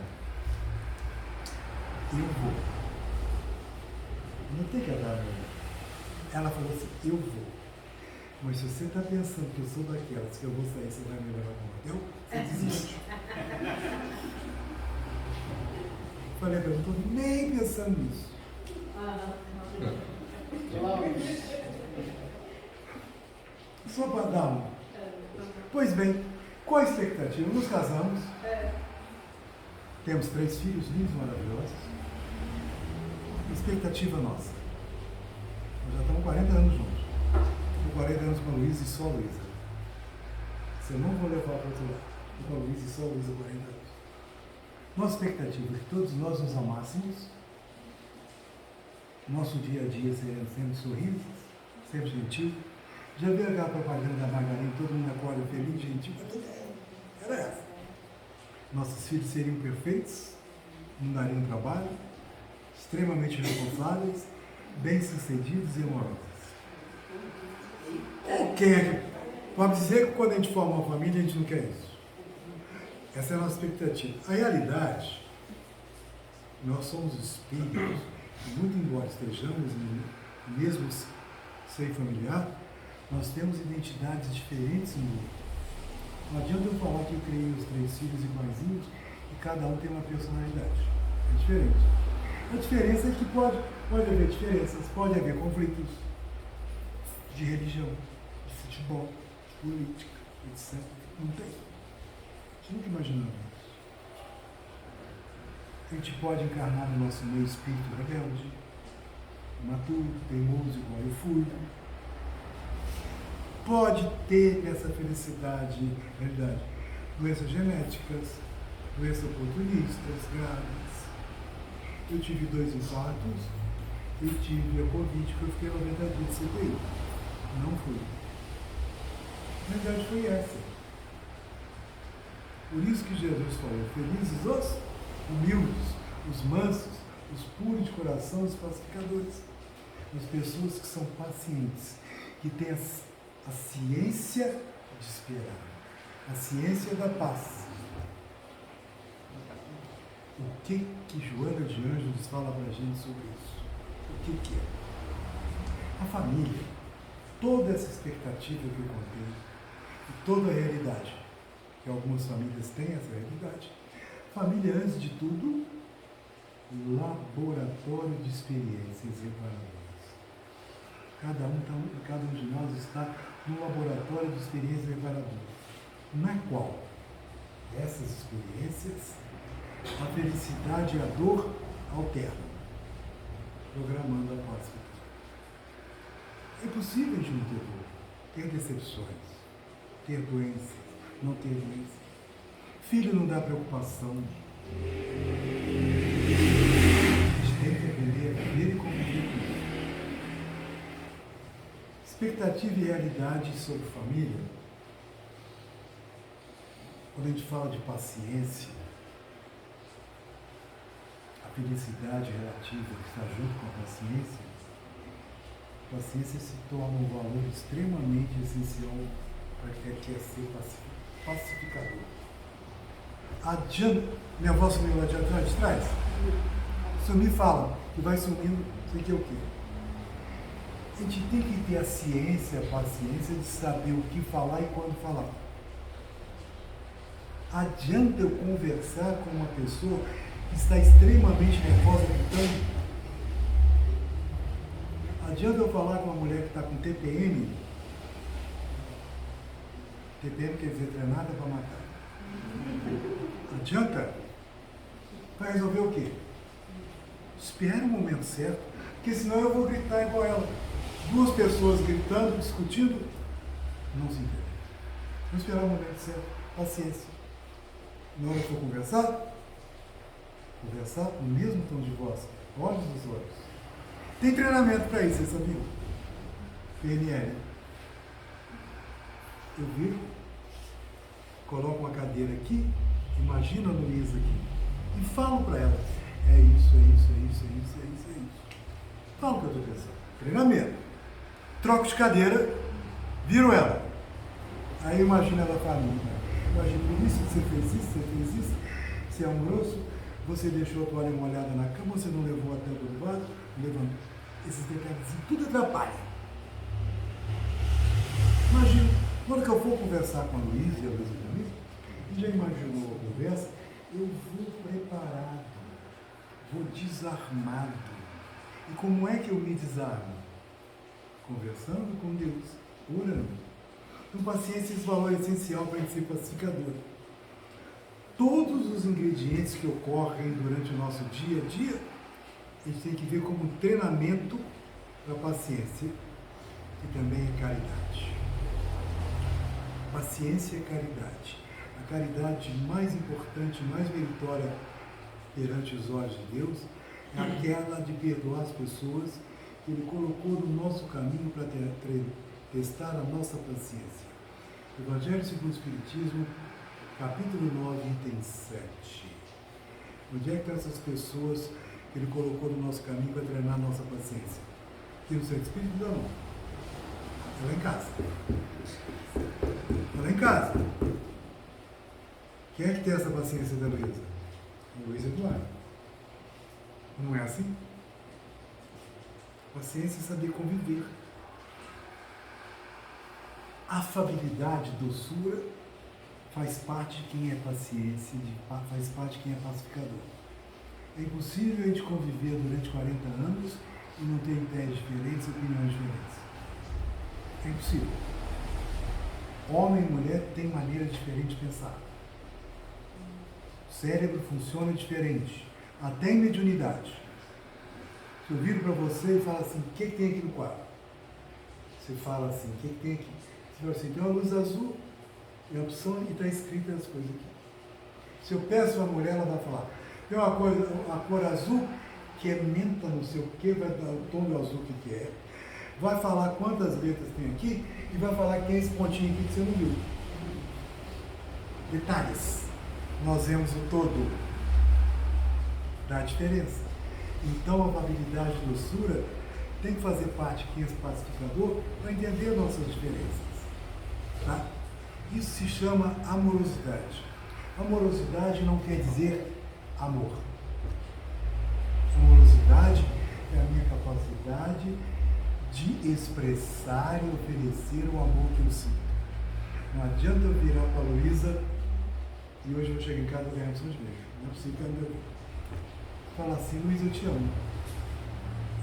[SPEAKER 2] Eu vou. Não tem que andar, não. Ela falou assim: eu vou. Mas se você está pensando que eu sou daquelas que eu vou sair, você vai me levar com eu? Você desiste. Falei para ela: não estou nem pensando nisso. Só para dar um. Pois bem, qual a expectativa? Nos casamos. Temos 3 filhos lindos, maravilhosos. Expectativa nossa. Nós já estamos 40 anos juntos. Estou 40 anos com a Luísa e só a Luísa. Se eu não vou levar para outro lado, estou com a Luísa e só a Luísa 40 anos. Nossa expectativa é que todos nós nos amássemos. Nosso dia a dia seria sempre sorrisos, sempre gentil. Já viu aquela propaganda da Margarina, todo mundo acorda feliz, gentil? Era essa. Nossos filhos seriam perfeitos, não dariam trabalho, extremamente responsáveis, bem-sucedidos e amorosos. Quem é que pode dizer que quando a gente forma uma família, a gente não quer isso? Essa é a nossa expectativa. A realidade, nós somos espíritos, muito embora estejamos no mesmo seio familiar, nós temos identidades diferentes no mundo. Não adianta eu falar que eu criei os 3 filhos iguaizinhos e cada um tem uma personalidade. É diferente. A diferença é que pode haver diferenças, pode haver conflitos de religião, de futebol, de política, etc. Não tem. A gente nunca imaginou isso. A gente pode encarnar no nosso meio espírito rebelde, maturo, teimoso, igual eu fui. Pode ter essa felicidade, realidade, doenças genéticas, doenças oportunistas, graves. Eu tive 2 infartos, eu tive a Covid, que eu fiquei 90 dias de CTI. Não fui. A verdade foi essa. Por isso que Jesus falou: felizes os humildes, os mansos, os puros de coração, os pacificadores. As pessoas que são pacientes, que têm a ciência de esperar, a ciência da paz. O que Joana de Ângeles fala para a gente sobre isso? O que é? A família, toda essa expectativa que eu contei, e toda a realidade, que algumas famílias têm essa realidade. Família, antes de tudo, laboratório de experiências reparadoras. Cada um de nós está num laboratório de experiências reparadoras, na qual essas experiências, a felicidade e a dor alternam, programando a paz. É possível a gente não ter dor, ter decepções, ter doença, não ter doença. Filho não dá preocupação. A gente tem que aprender a viver e conviver com isso. Expectativa e realidade sobre família. Quando a gente fala de paciência, a felicidade relativa que está junto com a paciência se torna um valor extremamente essencial para quem quer ser pacificador. Adianta, minha voz sumiu lá de trás? Sumir fala, que vai sumindo, sei que é o quê? A gente tem que ter a ciência, a paciência de saber o que falar e quando falar. Adianta eu conversar com uma pessoa que está extremamente nervosa, gritando? Adianta eu falar com uma mulher que está com TPM? TPM quer dizer treinada para matar. Adianta? Vai resolver o quê? Espere o momento certo, porque senão eu vou gritar igual ela. Duas pessoas gritando, discutindo, não se entendem. Vamos esperar o momento certo. Paciência. Na hora que for conversar no mesmo tom de voz, olhos nos olhos. Tem treinamento para isso, você sabia? PNL. Eu viro, coloco uma cadeira aqui, imagino a Luísa aqui, e falo para ela, é isso. Falo o que eu estou pensando. Treinamento. Troco de cadeira, viro ela. Aí imagina ela falando, imagina isso, você fez isso, você é um grosso, você deixou a toalha molhada na cama, você não levou a tampa do vaso, levantou. Esses detalhes, tudo atrapalha. Imagina, quando que eu for conversar com a Luísa e a Luísa comigo, já imaginou a conversa, eu vou preparado, vou desarmado. E como é que eu me desarmo? Conversando com Deus, orando. Então, paciência é esse valor essencial para a gente ser pacificador. Todos os ingredientes que ocorrem durante o nosso dia a dia, a gente tem que ver como um treinamento para a paciência e também a caridade. Paciência e caridade. A caridade mais importante, mais meritória perante os olhos de Deus é aquela de perdoar as pessoas que Ele colocou no nosso caminho para testar a nossa paciência. Evangelho segundo o Espiritismo, capítulo 9, item 7. Onde é que estão essas pessoas que Ele colocou no nosso caminho para treinar a nossa paciência? Aqui no Centro Espírita não. É lá em casa. É lá em casa. Quem é que tem essa paciência da Luísa? A Luísa Eduardo. Não é assim? Paciência é saber conviver. Afabilidade, doçura, faz parte de quem é paciência, faz parte de quem é pacificador. É impossível a gente conviver durante 40 anos e não ter ideias diferentes, opiniões diferentes. É impossível. Homem e mulher têm maneira diferente de pensar. O cérebro funciona diferente, até em mediunidade. Se eu viro para você e falo assim, o que tem aqui no quadro? Você fala assim, o que tem aqui? Você fala assim, tem uma luz azul, e a opção e está escrita as coisas aqui. Se eu peço a mulher, ela vai falar, tem uma cor azul, que é menta, não sei o que, vai dar o tom do azul que é. Vai falar quantas letras tem aqui e vai falar que é esse pontinho aqui que você não viu. Detalhes. Nós vemos o todo. Dá diferença. Então a amabilidade e doçura tem que fazer parte de quem é pacificador para entender nossas diferenças. Tá? Isso se chama amorosidade. Amorosidade não quer dizer amor. felicidade é a minha capacidade de expressar e oferecer o amor que eu sinto. Não adianta eu virar para a Luísa e hoje eu vou chegar em casa e ganhar seus beijos. Não é possível que eu ainda fala assim, Luísa, eu te amo.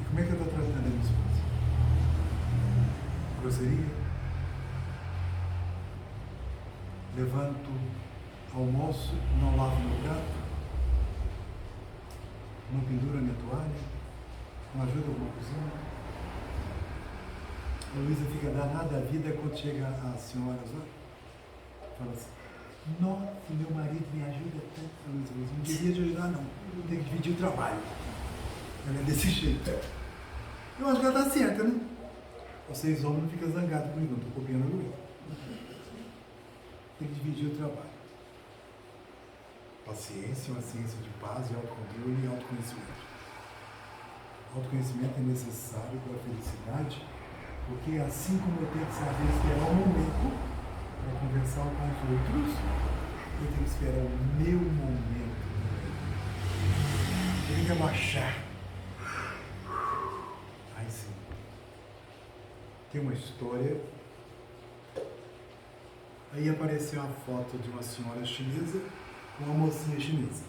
[SPEAKER 2] E como é que eu estou tratando a minha esposa? Grosseria? Levanto, almoço, não lavo meu prato? Não penduro a minha toalha? Não ajuda alguma cozinha? A Luísa fica danada da vida quando chega às senhoras lá. Fala assim, nossa, meu marido me ajuda tanto. A Luísa diz, não devia te ajudar não, tem que dividir o trabalho. Ela é desse jeito. Eu acho que ela está certa, né? Vocês homens não ficam zangados comigo, não estou copiando a Luísa. Tem que dividir o trabalho. Paciência, uma ciência de paz e autocontrole e autoconhecimento. Autoconhecimento é necessário para a felicidade, porque assim como eu tenho que saber esperar um momento para conversar com os outros, eu tenho que esperar o meu momento. Eu tenho que abaixar. Aí sim. Tem uma história. Aí apareceu uma foto de uma senhora chinesa com uma mocinha chinesa.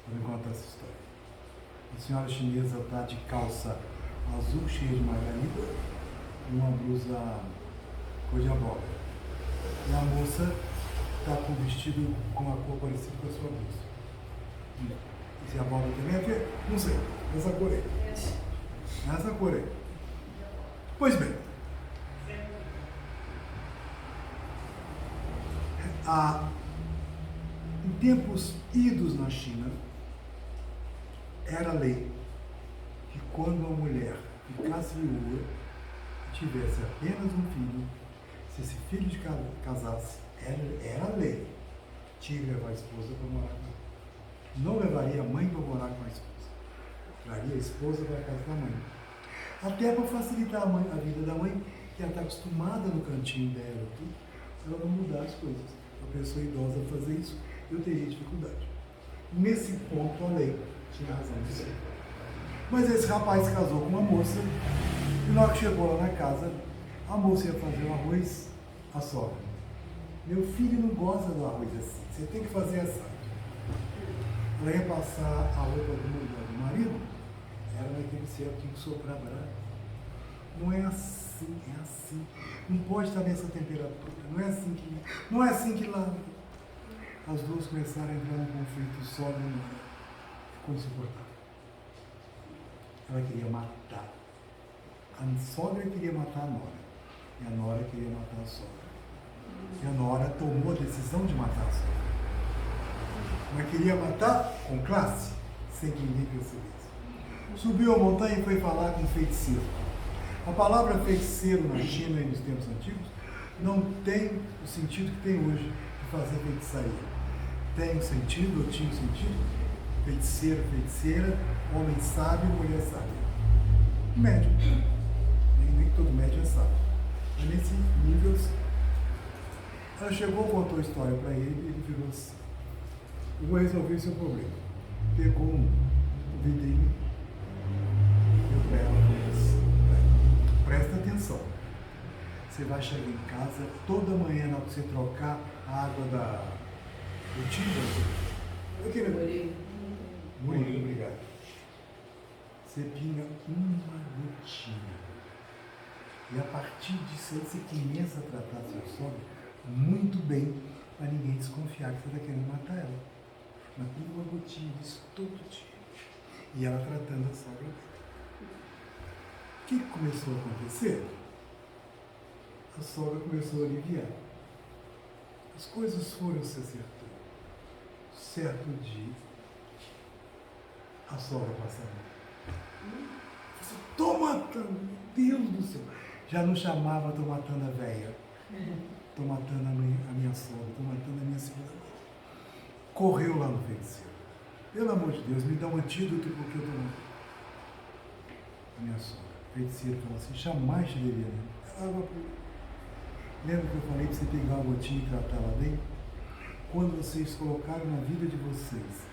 [SPEAKER 2] Vou me contar essa história. A senhora chinesa está de calça azul cheia de margarida e uma blusa cor de abóbora. E a moça está com um vestido com uma cor parecida com a sua blusa. E se a abóbora também é que? Não sei. Essa cor aí. Essa cor aí. Pois bem. Em tempos idos na China, era lei que quando uma mulher ficasse viúva e tivesse apenas um filho, se esse filho casasse, era lei, tinha que levar a esposa para morar com ela. Não levaria a mãe para morar com a esposa. Traria a esposa para a casa da mãe. Até para facilitar a vida da mãe, que ela está acostumada no cantinho dela, ela não mudar as coisas. A pessoa idosa fazer isso, eu teria dificuldade. Nesse ponto, a lei tinha razão de ser. Mas esse rapaz casou com uma moça, e na hora que chegou lá na casa, a moça ia fazer o arroz, a sogra. Meu filho não gosta do arroz assim, você tem que fazer assado. Ela ia passar a roupa do marido, era naquele certinho que soprar bravo. Não é assim, é assim. Não pode estar nessa temperatura. Não é assim que lá as duas começaram a entrar num conflito só de uma. Ficou insuportável. Ela queria matar. A sogra queria matar a nora. E a nora queria matar a sogra. E a nora tomou a decisão de matar a sogra. Mas queria matar com classe, sem que ninguém percebesse. Subiu a montanha e foi falar com um feiticeiro. A palavra feiticeiro na China e nos tempos antigos não tem o sentido que tem hoje de fazer feitiçaria. Tem um sentido, ou tinha um sentido? Feiticeiro, feiticeira, homem sábio, mulher sábia. Médium. Nem todo médium é sábio. Mas nesse nível, ela chegou, contou a história para ele e ele virou assim. Eu vou resolver o seu problema. Pegou um vidrinho e deu para ela e falou assim. Presta atenção. Você vai chegar em casa toda manhã na hora que você trocar a água do tiro. Muito obrigado. Você pinga uma gotinha. E a partir disso aí você começa a tratar a sua sogra muito bem, para ninguém desconfiar que você está querendo matar ela. Mas pinga uma gotinha disso todo dia. E ela tratando a sogra bem. O que começou a acontecer? A sogra começou a aliviar. As coisas foram se acertando. Certo dia, a sogra passava. Estou matando, meu Deus do céu. Já não chamava, estou matando a velha. Estou matando a minha sogra, estou matando a minha segunda mãe. Correu lá no feiticeiro. Pelo amor de Deus, me dá um antídoto porque eu estou matando a minha sogra. O feiticeiro falou assim, jamais te deveria. Lembra que eu falei para você pegar uma gotinha e tratá-la bem? Quando vocês colocaram na vida de vocês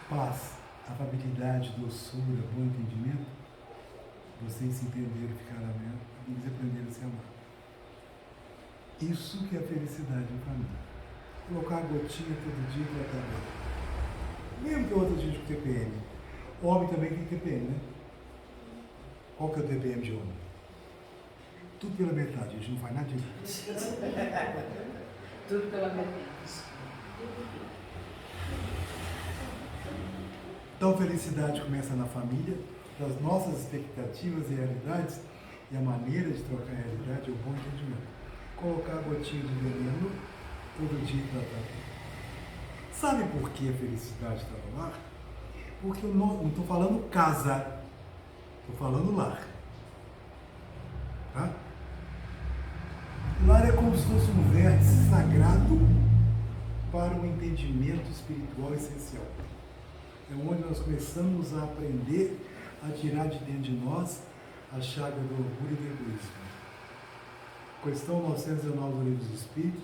[SPEAKER 2] paz, afabilidade, doçura, bom entendimento, vocês se entenderam e ficaram amigos e aprenderam a se amar. Isso que é a felicidade em família. Colocar a gotinha todo dia e tratar bem. Mesmo que outra gente com TPM. Homem também tem TPM, né? Qual que é o TPM de homem? Tudo pela metade, a gente não faz nada disso.
[SPEAKER 3] Tudo pela metade.
[SPEAKER 2] Então, felicidade começa na família, das nossas expectativas e realidades, e a maneira de trocar a realidade é o bom entendimento. Colocar a gotinha de veneno todo dia para tratar. Sabe por que a felicidade está no lar? Porque eu não estou falando casa, estou falando lar. Tá? Lar é como se fosse um vértice sagrado para um entendimento espiritual essencial. É onde nós começamos a aprender a tirar de dentro de nós a chaga do orgulho e do egoísmo. Questão 919 do Livro dos Espíritos: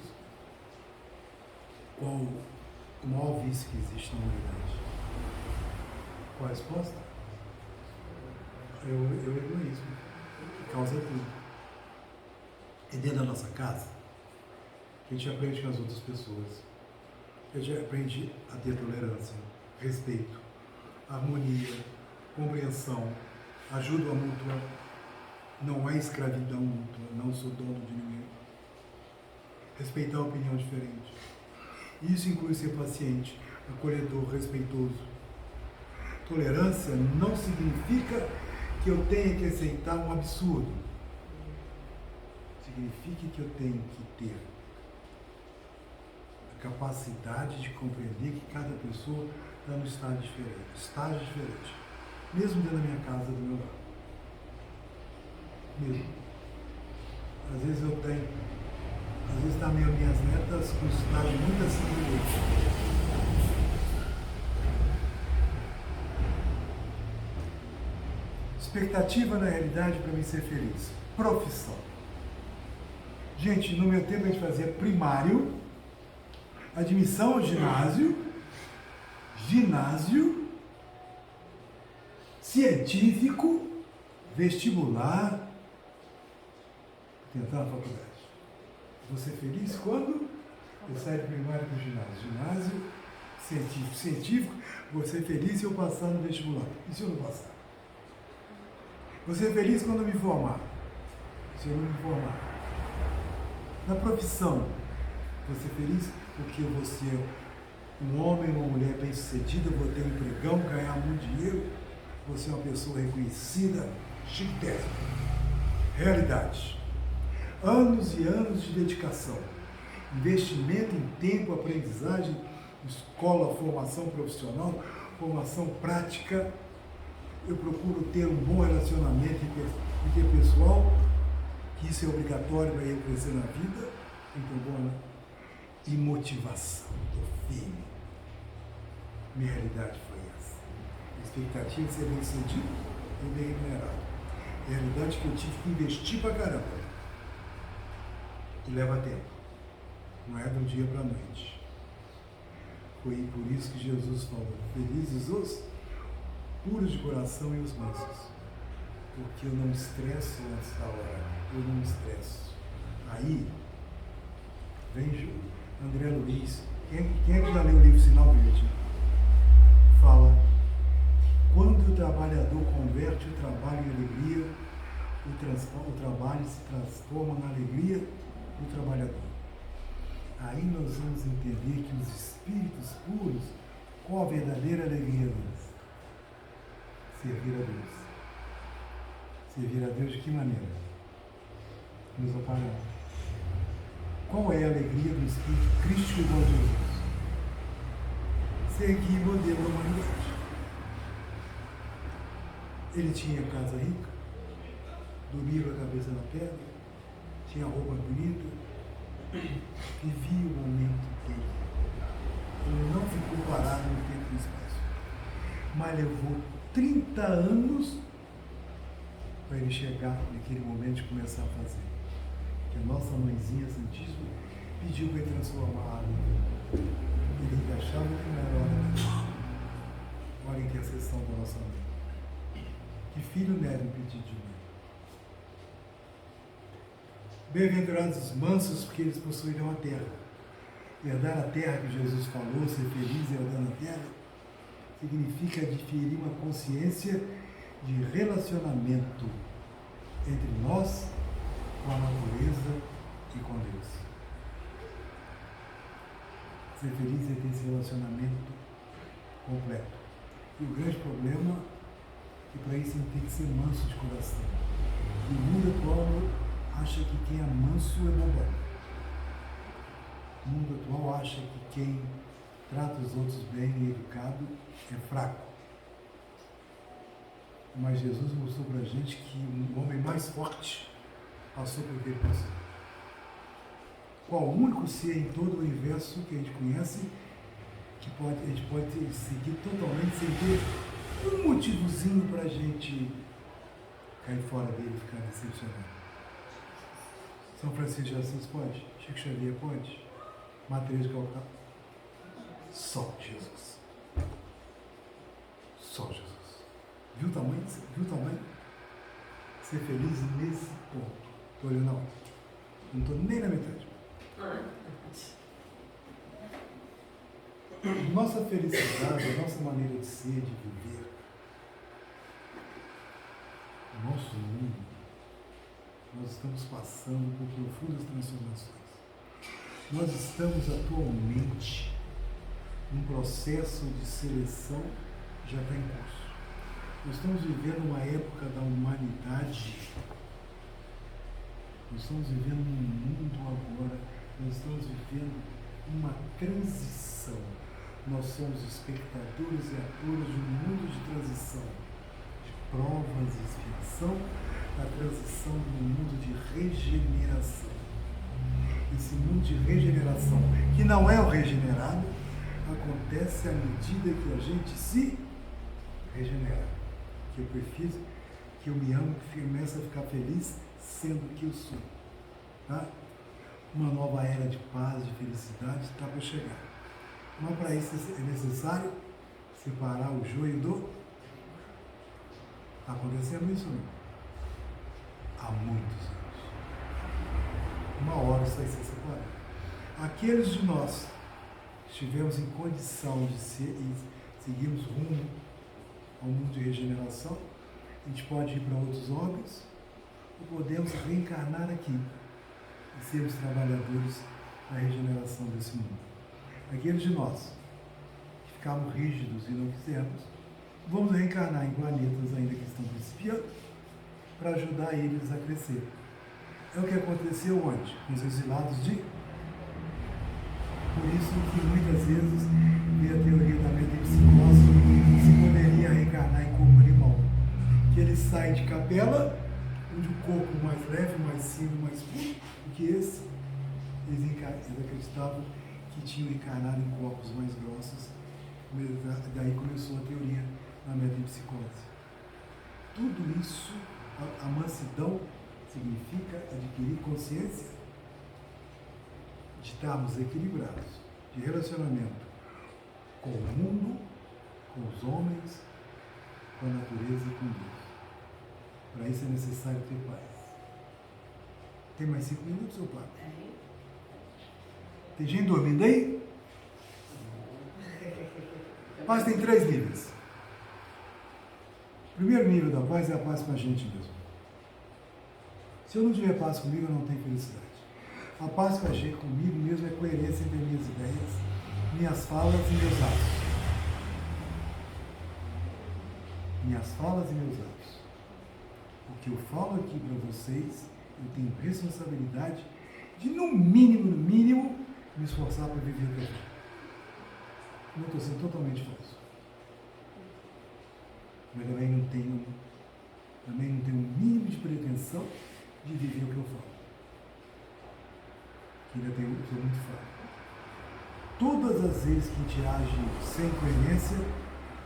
[SPEAKER 2] qual o maior vício que existe na humanidade? Qual a resposta? É o egoísmo, que causa tudo. É dentro da nossa casa que a gente aprende com as outras pessoas. A gente aprende a ter tolerância, respeito, harmonia, compreensão, ajuda mútua. Não é escravidão mútua, não sou dono de ninguém. Respeitar a opinião diferente. Isso inclui ser paciente, acolhedor, respeitoso. Tolerância não significa que eu tenha que aceitar um absurdo. Significa que eu tenho que ter a capacidade de compreender que cada pessoa está num estágio diferente. Mesmo dentro da minha casa, do meu lar. Mesmo. Às vezes está minhas netas com estágio muito acima do meu. Expectativa na realidade para mim ser feliz. Profissão. Gente, no meu tempo a gente fazia primário, admissão ao ginásio, científico, vestibular, tentar a faculdade. Você feliz quando eu saio do primário para o ginásio, científico, você feliz se eu passar no vestibular. E se eu não passar? Você feliz quando eu me formar? Se eu não me formar? Na profissão, você feliz porque você é um homem ou uma mulher bem-sucedida, vou ter um empregão, ganhar muito dinheiro, você é uma pessoa reconhecida, chiquésima. Realidade. Anos e anos de dedicação, investimento em tempo, aprendizagem, escola, formação profissional, formação prática. Eu procuro ter um bom relacionamento interpessoal, que isso é obrigatório para eu crescer na vida, então, bom, né? E motivação, estou firme. Minha realidade foi essa. A expectativa de ser bem sucedido e bem remunerado. A realidade que eu tive que investir pra caramba. E leva tempo. Não é do dia para a noite. Foi por isso que Jesus falou: felizes os puros de coração e os mansos. Porque eu não me estresso antes da hora. Eu não me estresso. Aí, vem André Luiz. Quem é que já leu o livro Sinal Verde? Fala: quando o trabalhador converte o trabalho em alegria, o trabalho se transforma na alegria do trabalhador. Aí nós vamos entender que os espíritos puros, qual a verdadeira alegria deles? Servir a Deus. Servir a Deus de que maneira? Nos apagando. Qual é a alegria do Espírito Cristo igual a Jesus? Seguir o modelo da humanidade. Ele tinha casa rica, dormia com a cabeça na pedra, tinha roupa bonita, vivia o momento dele. Ele não ficou parado no tempo e no espaço, mas levou 30 anos para ele chegar naquele momento de começar a fazer. Que a nossa mãezinha Santíssima pediu para ele transformar a água. Ele ainda achava que não era hora dele. para a intercessão da nossa mãe. Que filho nega um pedido de mãe. Bem-aventurados os mansos, porque eles possuirão a terra. Herdar a terra que Jesus falou, ser feliz herdando a terra, significa adquirir uma consciência de relacionamento entre nós, com a natureza e com Deus. Ser feliz é ter esse relacionamento completo. E o grande problema é que para isso a gente tem que ser manso de coração. E o mundo atual acha que quem é manso é bobão. O mundo atual acha que quem trata os outros bem e educado é fraco. Mas Jesus mostrou para a gente que o homem mais forte passou por aquele passou. Qual o único ser em todo o universo que a gente conhece que a gente pode seguir totalmente sem ter um motivozinho para a gente cair fora dele e ficar decepcionado? São Francisco de Assis pode? Chico Xavier pode? Matheus de Calcutá? Só Jesus. Só Jesus. Viu o tamanho? Viu o tamanho? Ser feliz nesse ponto. Estou olhando, não estou nem na metade. Nossa felicidade, a nossa maneira de ser, de viver, o nosso mundo, nós estamos passando por profundas transformações. Nós estamos atualmente num processo de seleção que já está em curso. Nós estamos vivendo uma época da humanidade. Nós estamos vivendo um mundo agora, nós estamos vivendo uma transição. Nós somos espectadores e atores de um mundo de transição, de provas e expiação, da transição de um mundo de regeneração. Esse mundo de regeneração, que não é o regenerado, acontece à medida que a gente se regenera. Que eu prefiro, que eu me amo, que começo a ficar feliz sendo que eu sou. Tá? Uma nova era de paz, de felicidade está para chegar. Mas para isso é necessário separar o joio do... Está acontecendo isso não? Há muitos anos. Uma hora isso vai ser separado. Aqueles de nós que estivemos em condição de ser e seguirmos rumo ao mundo de regeneração, a gente pode ir para outros órgãos ou podemos reencarnar aqui e sermos trabalhadores da regeneração desse mundo. Aqueles de nós que ficarmos rígidos e não quisermos, vamos reencarnar em planetas ainda que estão principiando para ajudar eles a crescer. É o que aconteceu onde? Com os exilados de... Por isso que muitas vezes vê a teoria da metempsicose se poderia reencarnar em corpo animal. Que ele sai de capela, onde o corpo mais leve, mais simples, mais puro do que esse, eles acreditavam que tinham encarnado em corpos mais grossos. Daí começou a teoria da metempsicose. Tudo isso, a mansidão, significa adquirir consciência de estarmos equilibrados, de relacionamento com o mundo, com os homens, com a natureza e com Deus. Para isso é necessário ter paz. Tem mais 5 minutos, ou pai? Tem gente dormindo aí? Paz tem 3 níveis. O primeiro nível da paz é a paz com a gente mesmo. Se eu não tiver paz comigo, eu não tenho felicidade. A paz com a gente, comigo mesmo, é coerência entre minhas ideias, minhas falas e meus atos. Minhas falas e meus atos. O que eu falo aqui para vocês, eu tenho responsabilidade de, no mínimo, me esforçar para viver o que eu quero. Não estou sendo totalmente falso. Mas também não tenho o mínimo de pretensão de viver o que eu falo. Que ainda eu sou muito fraco. Todas as vezes que a gente age sem coerência,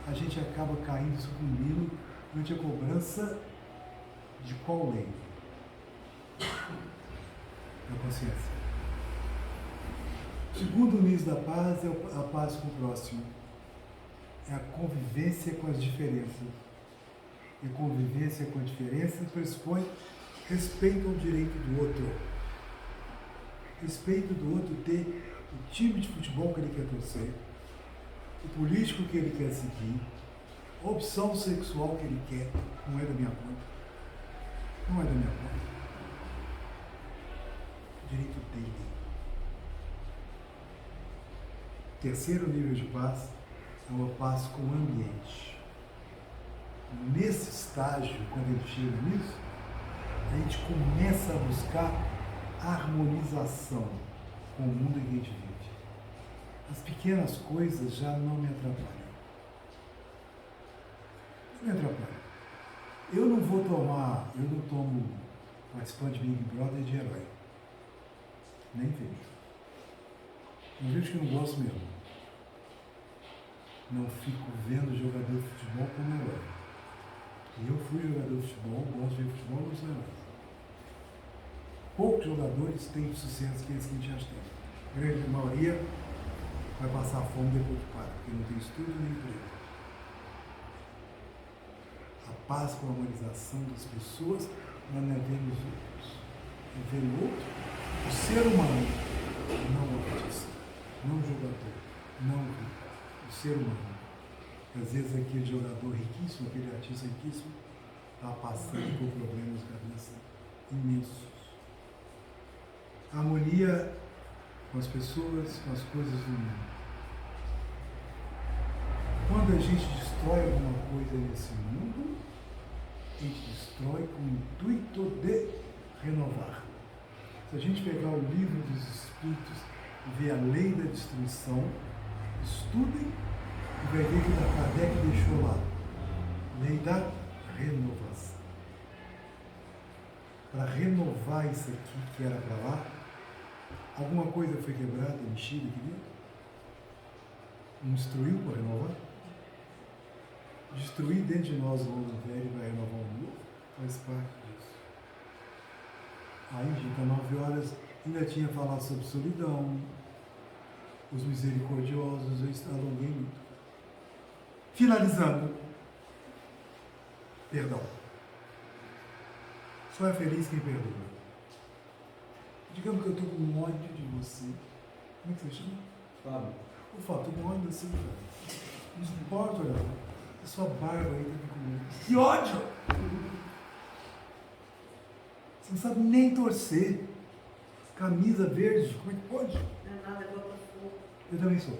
[SPEAKER 2] a gente acaba caindo, sucumbindo durante a cobrança de qual lei? Da consciência. O segundo nível da paz é a paz com o próximo. é a convivência com as diferenças. E convivência com a diferença pressupõe respeito ao direito do outro. Respeito do outro ter o time de futebol que ele quer torcer, o político que ele quer seguir, a opção sexual que ele quer, não é da minha conta. Não é da minha conta. O direito dele. Terceiro nível de paz é uma paz com o ambiente. Nesse estágio, quando a gente chega nisso, a gente começa a buscar harmonização com o mundo em que a gente vive. As pequenas coisas já não me atrapalham. Não me atrapalham. Eu não tomo participante de Big Brother de herói. Nem vejo. Eu vejo que não gosto mesmo. Não fico vendo jogador de futebol como herói. E eu fui jogador de futebol, gosto de ver futebol, não sou herói. Poucos jogadores têm sucesso que esse que a gente já tem. A grande maioria vai passar fome depois do para, porque não tem estudo nem emprego. A paz com a harmonização das pessoas não é ver os outros. É ver o outro, o ser humano, não o artista, não o jogador, não o ser humano. Às vezes aquele jogador riquíssimo, aquele artista riquíssimo, está passando por problemas de cabeça imensos. A harmonia com as pessoas, com as coisas do mundo. Quando a gente destrói alguma coisa nesse mundo, a gente destrói com o intuito de renovar. Se a gente pegar o livro dos Espíritos e ver a lei da destruição, estudem e vai ver que Kardec deixou lá. Lei da renovação. Para renovar isso aqui que era para lá, alguma coisa foi quebrada, mexida aqui dentro? Não destruiu para renovar? Destruir dentro de nós o homem velho vai renovar o novo? Faz parte disso. Aí, gente, às 9 horas ainda tinha falado sobre solidão, os misericordiosos, eu alonguei muito. Finalizando, perdão. Só é feliz quem perdoa. Digamos que eu estou com ódio de você. Como é que você chama?
[SPEAKER 5] Fábio.
[SPEAKER 2] Ô Fábio, estou com ódio de você, cara. Não suporto, olha. A sua barba aí tá comigo. Que ódio! Você não sabe nem torcer. Camisa verde, como é que pode?
[SPEAKER 3] Não é nada, Botafogo.
[SPEAKER 2] Eu também sou.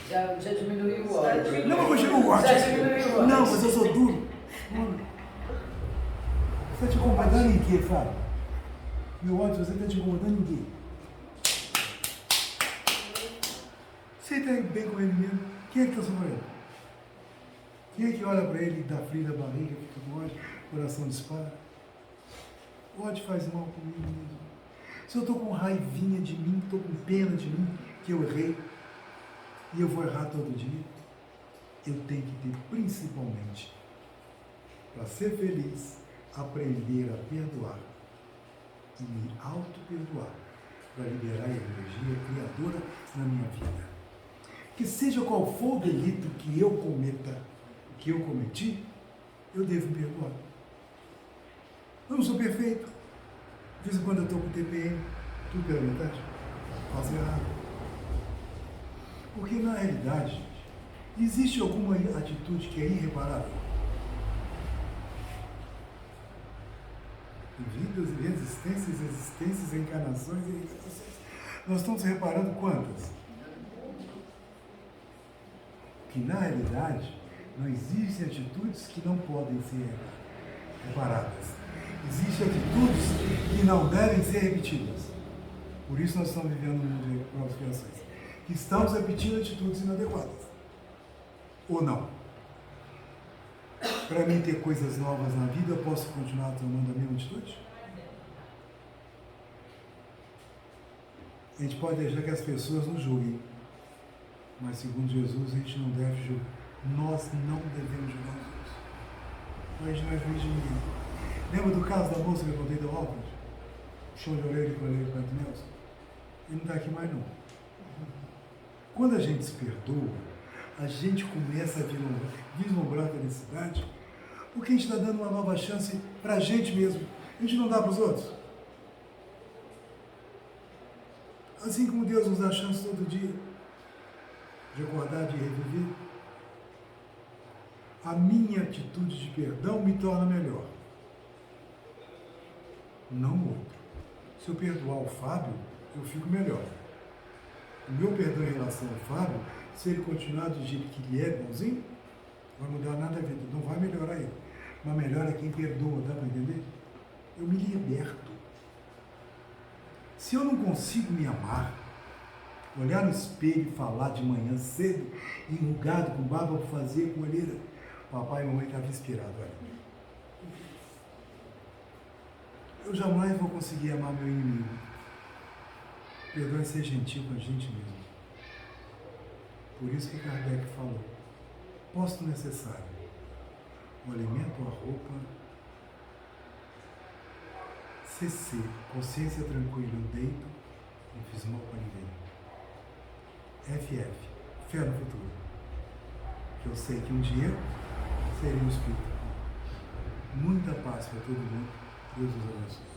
[SPEAKER 6] Já diminuiu o ódio.
[SPEAKER 2] Não, mas eu gosto.
[SPEAKER 6] Já diminuiu o ódio.
[SPEAKER 2] Não, mas eu sou duro. Mano, você está te incomodando em quê, Fábio? Meu ódio, você está te incomodando em quê? Você está bem com ele mesmo? Quem é que está sofrendo? Quem é que olha para ele e dá frio na barriga, fica com ódio, coração dispara? O ódio faz mal comigo mesmo. Se eu estou com raivinha de mim, estou com pena de mim, que eu errei, e eu vou errar todo dia, eu tenho que ter, principalmente, para ser feliz, aprender a perdoar e me auto-perdoar para liberar a energia criadora na minha vida. Que seja qual for o delito que eu cometa, que eu cometi, eu devo me perdoar. Eu não sou perfeito. De vez em quando eu estou com TPM, tudo pela metade, faço errado. Porque na realidade, gente, existe alguma atitude que é irreparável? Vidas, existências, encarnações e reencarnações. Nós estamos reparando quantas? Que na realidade não existem atitudes que não podem ser reparadas. Existem atitudes que não devem ser repetidas. Por isso nós estamos vivendo um mundo de provas e expiações. Que estamos repetindo atitudes inadequadas. Ou não? Para mim ter coisas novas na vida, eu posso continuar tomando a mesma atitude? A gente pode deixar que as pessoas nos julguem. Mas segundo Jesus, a gente não deve julgar. Nós não devemos julgar os outros. A gente não é juiz de ninguém. Lembra do caso da moça que eu contei da ópera? Show de orelha com orelha com Nelson? Ele não está aqui mais não. Quando a gente se perdoa, a gente começa a vislumbrar a felicidade, porque a gente está dando uma nova chance para a gente mesmo. A gente não dá para os outros. Assim como Deus nos dá a chance todo dia de acordar, de reviver, a minha atitude de perdão me torna melhor. Não o outro. Se eu perdoar o Fábio, eu fico melhor. O meu perdão em relação ao Fábio, se ele continuar do jeito que ele é, bonzinho, não vai mudar nada a vida, não vai melhorar ele. Mas melhora quem perdoa, dá para entender? Eu me liberto. Se eu não consigo me amar, olhar no espelho e falar de manhã cedo, enrugado, com barba para fazer, com olheira, papai e mamãe estavam inspirados. Olha. Eu jamais vou conseguir amar meu inimigo. Perdão é ser gentil com a gente mesmo. Por isso que Kardec falou, posto necessário, o alimento, a roupa, CC, consciência tranquila, eu deito, não fiz mal para ninguém. FF, fé no futuro. Que eu sei que um dia serei um espírito. Muita paz para todo mundo. Deus os abençoe.